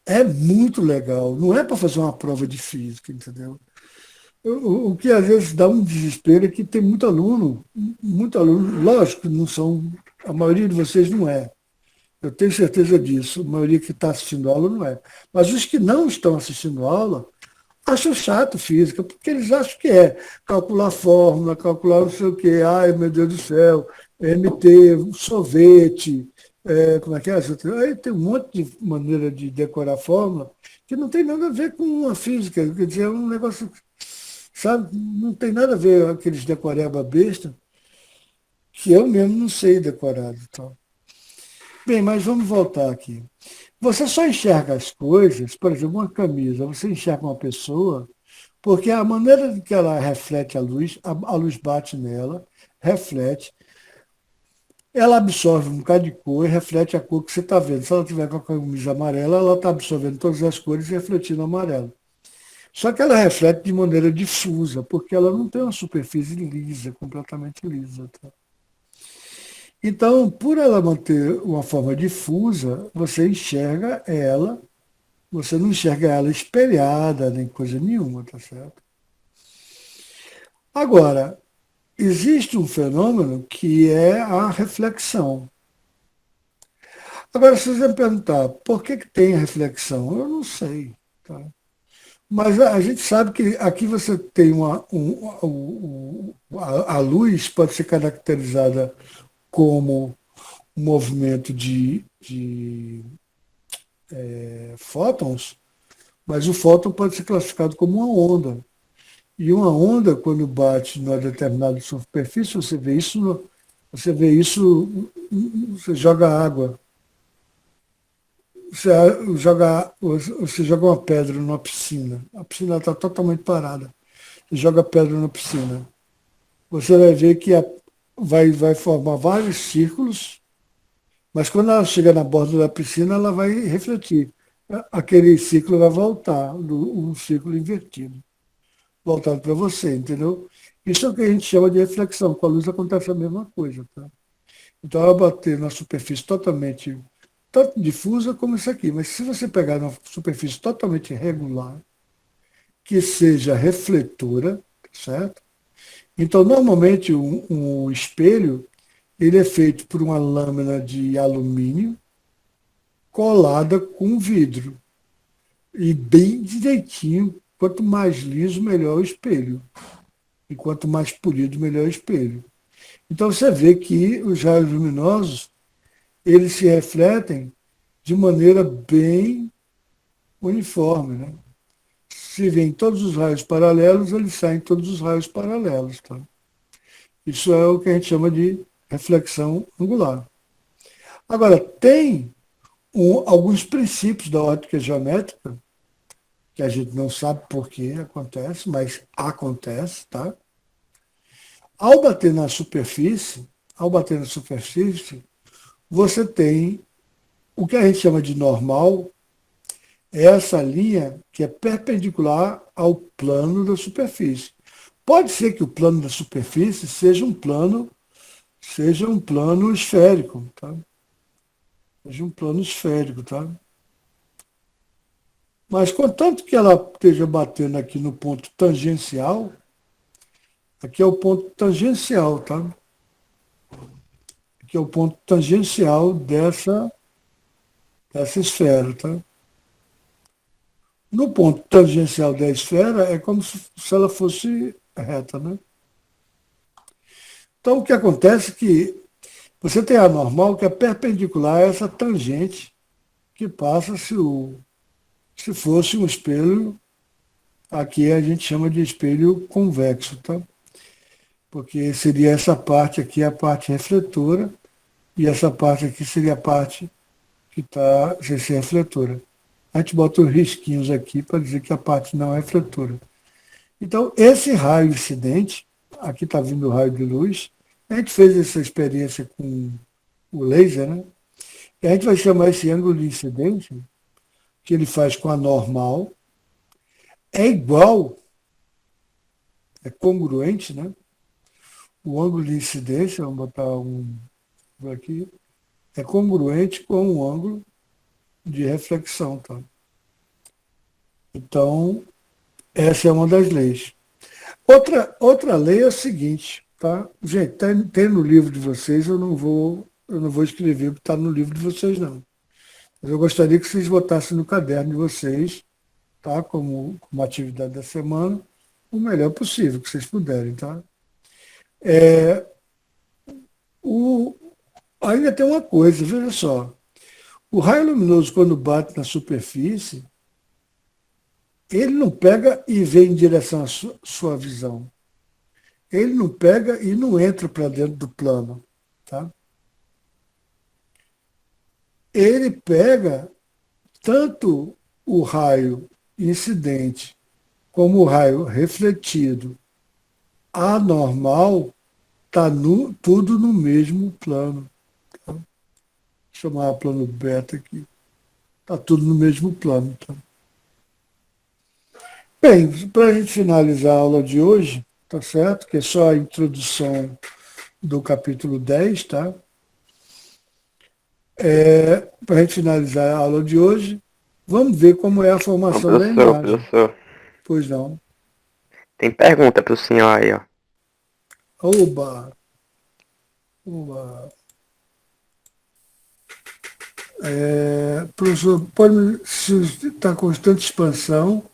é muito legal. Não é para fazer uma prova de física, entendeu? O que às vezes dá um desespero é que tem muito aluno, lógico que não são, a maioria de vocês não é. Eu tenho certeza disso, a maioria que está assistindo aula não é. Mas os que não estão assistindo aula acham chato física, porque eles acham que é calcular fórmula, calcular não sei o quê, ai meu Deus do céu, MT, sorvete, como é que é? Aí tem um monte de maneira de decorar fórmula que não tem nada a ver com a física, quer dizer, é um negócio, sabe, não tem nada a ver com aqueles decoreba besta, que eu mesmo não sei decorar. Então. Bem, mas vamos voltar aqui. Você só enxerga as coisas, por exemplo, uma camisa, você enxerga uma pessoa, porque a maneira que ela reflete a luz bate nela, reflete, ela absorve um bocado de cor e reflete a cor que você está vendo. Se ela tiver com a camisa amarela, ela está absorvendo todas as cores e refletindo amarelo. Só que ela reflete de maneira difusa, porque ela não tem uma superfície lisa, completamente lisa. Tá? Então, por ela manter uma forma difusa, você enxerga ela, você não enxerga ela espelhada, nem coisa nenhuma, tá certo? Agora, existe um fenômeno que é a reflexão. Agora, se você me perguntar por que tem a reflexão, eu não sei. Tá? Mas a gente sabe que aqui você tem a luz pode ser caracterizada como um movimento de fótons, mas o fóton pode ser classificado como uma onda. E uma onda, quando bate numa determinada superfície, você joga água. Você joga uma pedra numa piscina. A piscina está totalmente parada. Você joga pedra na piscina. Você vai ver que vai formar vários círculos, mas quando ela chega na borda da piscina, ela vai refletir. Aquele ciclo vai voltar, um ciclo invertido, voltado para você, entendeu? Isso é o que a gente chama de reflexão. Com a luz acontece a mesma coisa. Tá? Então ela bater na superfície totalmente, tanto difusa como isso aqui. Mas se você pegar uma superfície totalmente regular, que seja refletora, certo? Então, normalmente, um espelho ele é feito por uma lâmina de alumínio colada com vidro. E bem direitinho, quanto mais liso, melhor o espelho. E quanto mais polido, melhor o espelho. Então você vê que os raios luminosos, eles se refletem de maneira bem uniforme. Né? Se vêm todos os raios paralelos, eles saem todos os raios paralelos. Tá? Isso é o que a gente chama de reflexão angular. Agora, tem alguns princípios da óptica geométrica, que a gente não sabe por que acontece, mas acontece, tá? Ao bater na superfície, você tem o que a gente chama de normal, é essa linha que é perpendicular ao plano da superfície. Pode ser que o plano da superfície seja um plano esférico, tá? Seja um plano esférico, tá? Mas contanto que ela esteja batendo aqui no ponto tangencial, aqui é o ponto tangencial, tá? que é o ponto tangencial dessa esfera. Tá? No ponto tangencial da esfera, é como se ela fosse reta. Né? Então, o que acontece é que você tem a normal que é perpendicular a essa tangente que passa se fosse um espelho, aqui a gente chama de espelho convexo, tá? Porque seria essa parte aqui a parte refletora e essa parte aqui seria a parte que está sem ser refletora. A gente bota os risquinhos aqui para dizer que a parte não é refletora. Então, esse raio incidente, aqui está vindo o raio de luz, a gente fez essa experiência com o laser, né? E a gente vai chamar esse ângulo de incidência, que ele faz com a normal, é igual, é congruente, né? O ângulo de incidência, vamos botar um aqui, é congruente com o ângulo de reflexão. Tá? Então, essa é uma das leis. Outra lei é a seguinte, tá? Gente, tem no livro de vocês, eu não vou escrever o que está no livro de vocês, não. Mas eu gostaria que vocês botassem no caderno de vocês, tá? Como atividade da semana, o melhor possível que vocês puderem, tá? Ainda tem uma coisa, veja só. O raio luminoso, quando bate na superfície, ele não pega e vem em direção à sua visão. Ele não pega e não entra para dentro do plano. Tá? Ele pega tanto o raio incidente como o raio refletido anormal, está tudo no mesmo plano. Tá? Vou chamar o plano beta aqui. Está tudo no mesmo plano. Tá? Bem, para a gente finalizar a aula de hoje, tá certo? Que é só a introdução do capítulo 10, tá? Para a gente finalizar a aula de hoje, vamos ver como é a formação da imagem. Professor, Pois não. tem pergunta para o senhor aí, ó. Oba! Professor, se está constante expansão,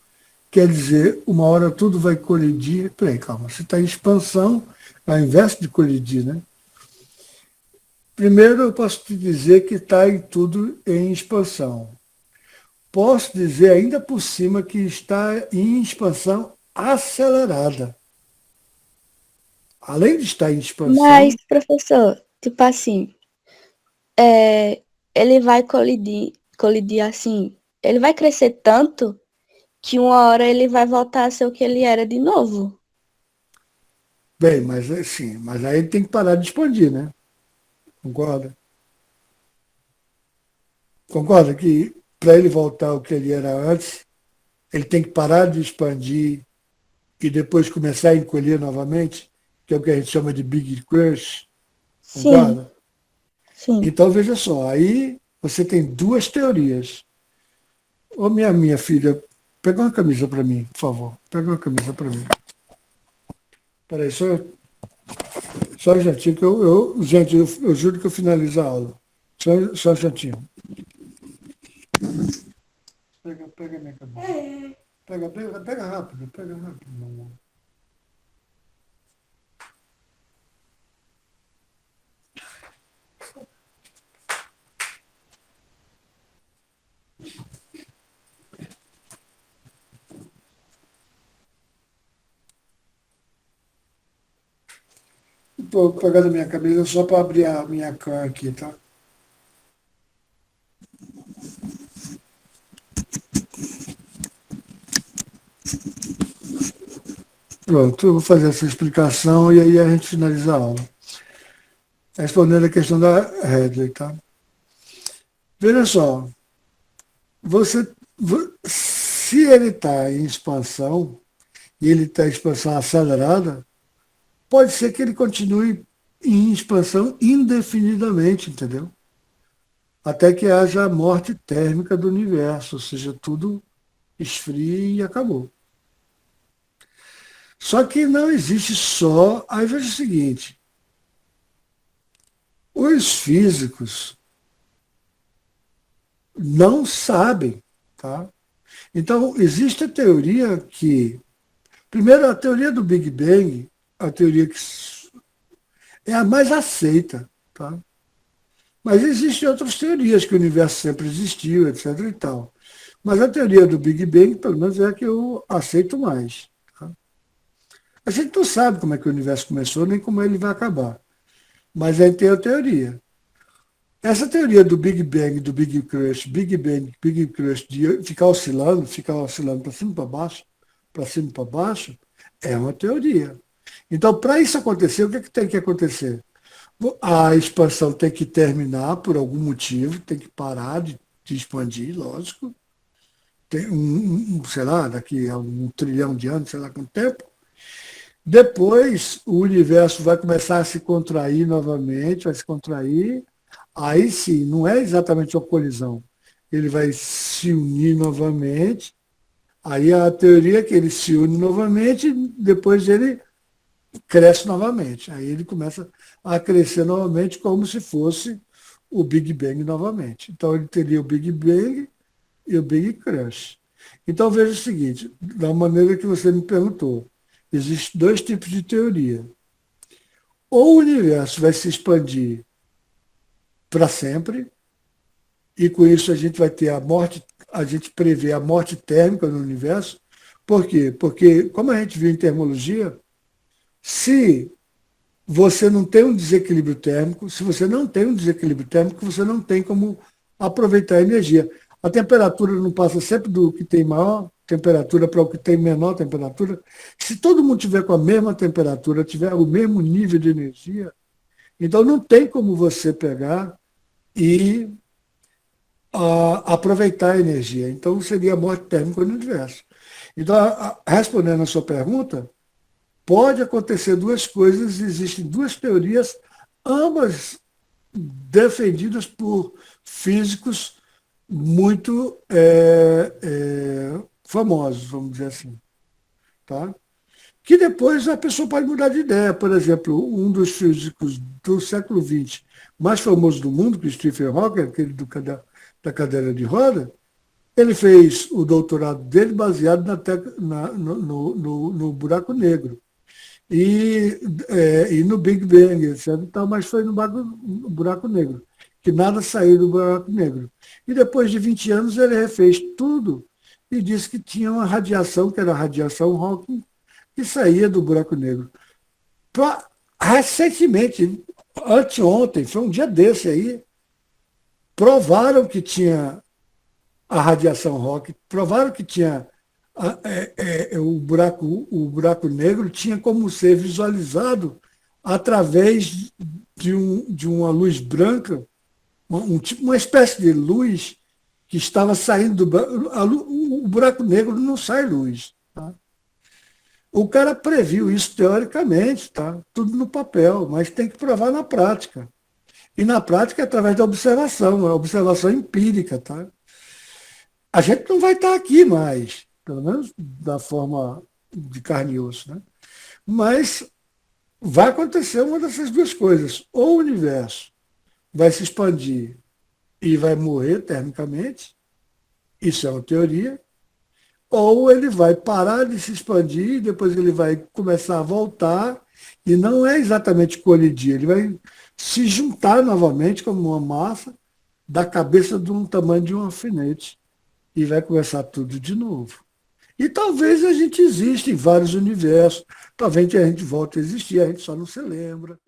quer dizer, uma hora tudo vai colidir. Peraí, calma. Se está em expansão, ao invés de colidir, né? Primeiro, eu posso te dizer que está tudo em expansão. Posso dizer ainda por cima que está em expansão acelerada. Além de estar em expansão... Mas, professor, tipo assim, ele vai colidir assim, ele vai crescer tanto que uma hora ele vai voltar a ser o que ele era de novo. Bem, mas assim, mas aí ele tem que parar de expandir, né? Concorda? Concorda que para ele voltar ao que ele era antes, ele tem que parar de expandir e depois começar a encolher novamente, que é o que a gente chama de Big Crush. Concorda? Sim. Então, veja só, aí você tem duas teorias. Ô, minha filha, pega uma camisa para mim, por favor. Pega uma camisa para mim. Peraí, só um instantinho, que gente, eu juro que eu finalizo a aula. Só um instantinho. Pega minha camisa. Pega rápido, meu amor. Estou pegando a minha camisa só para abrir a minha can aqui, tá? Pronto, eu vou fazer essa explicação e aí a gente finaliza a aula. Respondendo a questão da Redley, tá? Veja só, se ele está em expansão, e ele está em expansão acelerada, pode ser que ele continue em expansão indefinidamente, entendeu? Até que haja a morte térmica do universo, ou seja, tudo esfrie e acabou. Só que não existe só... Aí veja o seguinte, Os físicos não sabem, tá? Então, existe a teoria que, primeiro, a teoria do Big Bang, a teoria que é a mais aceita, tá? Mas existem outras teorias, que o universo sempre existiu, etc. e tal. Mas a teoria do Big Bang, pelo menos, é a que eu aceito mais. Tá? A gente não sabe como é que o universo começou, nem como ele vai acabar. Mas aí tem a teoria. Essa teoria do Big Bang, do Big Crush, Big Bang, Big Crush, de ficar oscilando para cima e para baixo, para cima e para baixo, é uma teoria. Então, para isso acontecer, o que, é que tem que acontecer? A expansão tem que terminar por algum motivo, tem que parar de expandir, lógico. Tem sei lá, daqui a 1 trilhão de anos, sei lá quanto tempo. Depois, o universo vai começar a se contrair novamente, vai se contrair. Aí sim, não é exatamente uma colisão. Ele vai se unir novamente. Aí a teoria é que ele se une novamente, depois ele cresce novamente. Aí ele começa a crescer novamente como se fosse o Big Bang novamente. Então ele teria o Big Bang e o Big Crush. Então veja o seguinte, da maneira que você me perguntou, existem 2 tipos de teoria. Ou o universo vai se expandir para sempre, e com isso a gente vai ter a morte, a gente prevê a morte térmica no universo. Por quê? Porque, como a gente viu em termologia, se você não tem um desequilíbrio térmico, se você não tem um desequilíbrio térmico, você não tem como aproveitar a energia. A temperatura não passa sempre do que tem maior temperatura para o que tem menor temperatura. Se todo mundo tiver com a mesma temperatura, tiver o mesmo nível de energia, então não tem como você pegar e aproveitar a energia. Então seria a morte térmica no universo. Então, respondendo a sua pergunta, pode acontecer 2 coisas, existem 2 teorias, ambas defendidas por físicos muito famosos, vamos dizer assim. Tá? Que depois a pessoa pode mudar de ideia. Por exemplo, um dos físicos do século XX mais famoso do mundo, que é Stephen Hawking, aquele da cadeira de roda, ele fez o doutorado dele baseado no buraco negro. E no Big Bang, etc. Então, mas foi no buraco negro, que nada saiu do buraco negro. E depois de 20 anos ele refez tudo e disse que tinha uma radiação, que era a radiação Hawking, que saía do buraco negro. Recentemente, anteontem, foi um dia desse aí, provaram que tinha a radiação Hawking, provaram que tinha o buraco negro tinha como ser visualizado através de uma luz branca, uma espécie de luz que estava saindo o buraco negro não sai luz. Tá? O cara previu isso teoricamente, tá? Tudo no papel, mas tem que provar na prática. E na prática é através da observação, a observação empírica. Tá? A gente não vai estar aqui mais, pelo menos da forma de carne e osso. Né? Mas vai acontecer uma dessas 2 coisas. Ou o universo vai se expandir e vai morrer termicamente, isso é uma teoria, ou ele vai parar de se expandir e depois ele vai começar a voltar, e não é exatamente colidir, ele vai se juntar novamente como uma massa da cabeça de um tamanho de um alfinete, e vai começar tudo de novo. E talvez a gente exista em vários universos, talvez a gente volte a existir, a gente só não se lembra.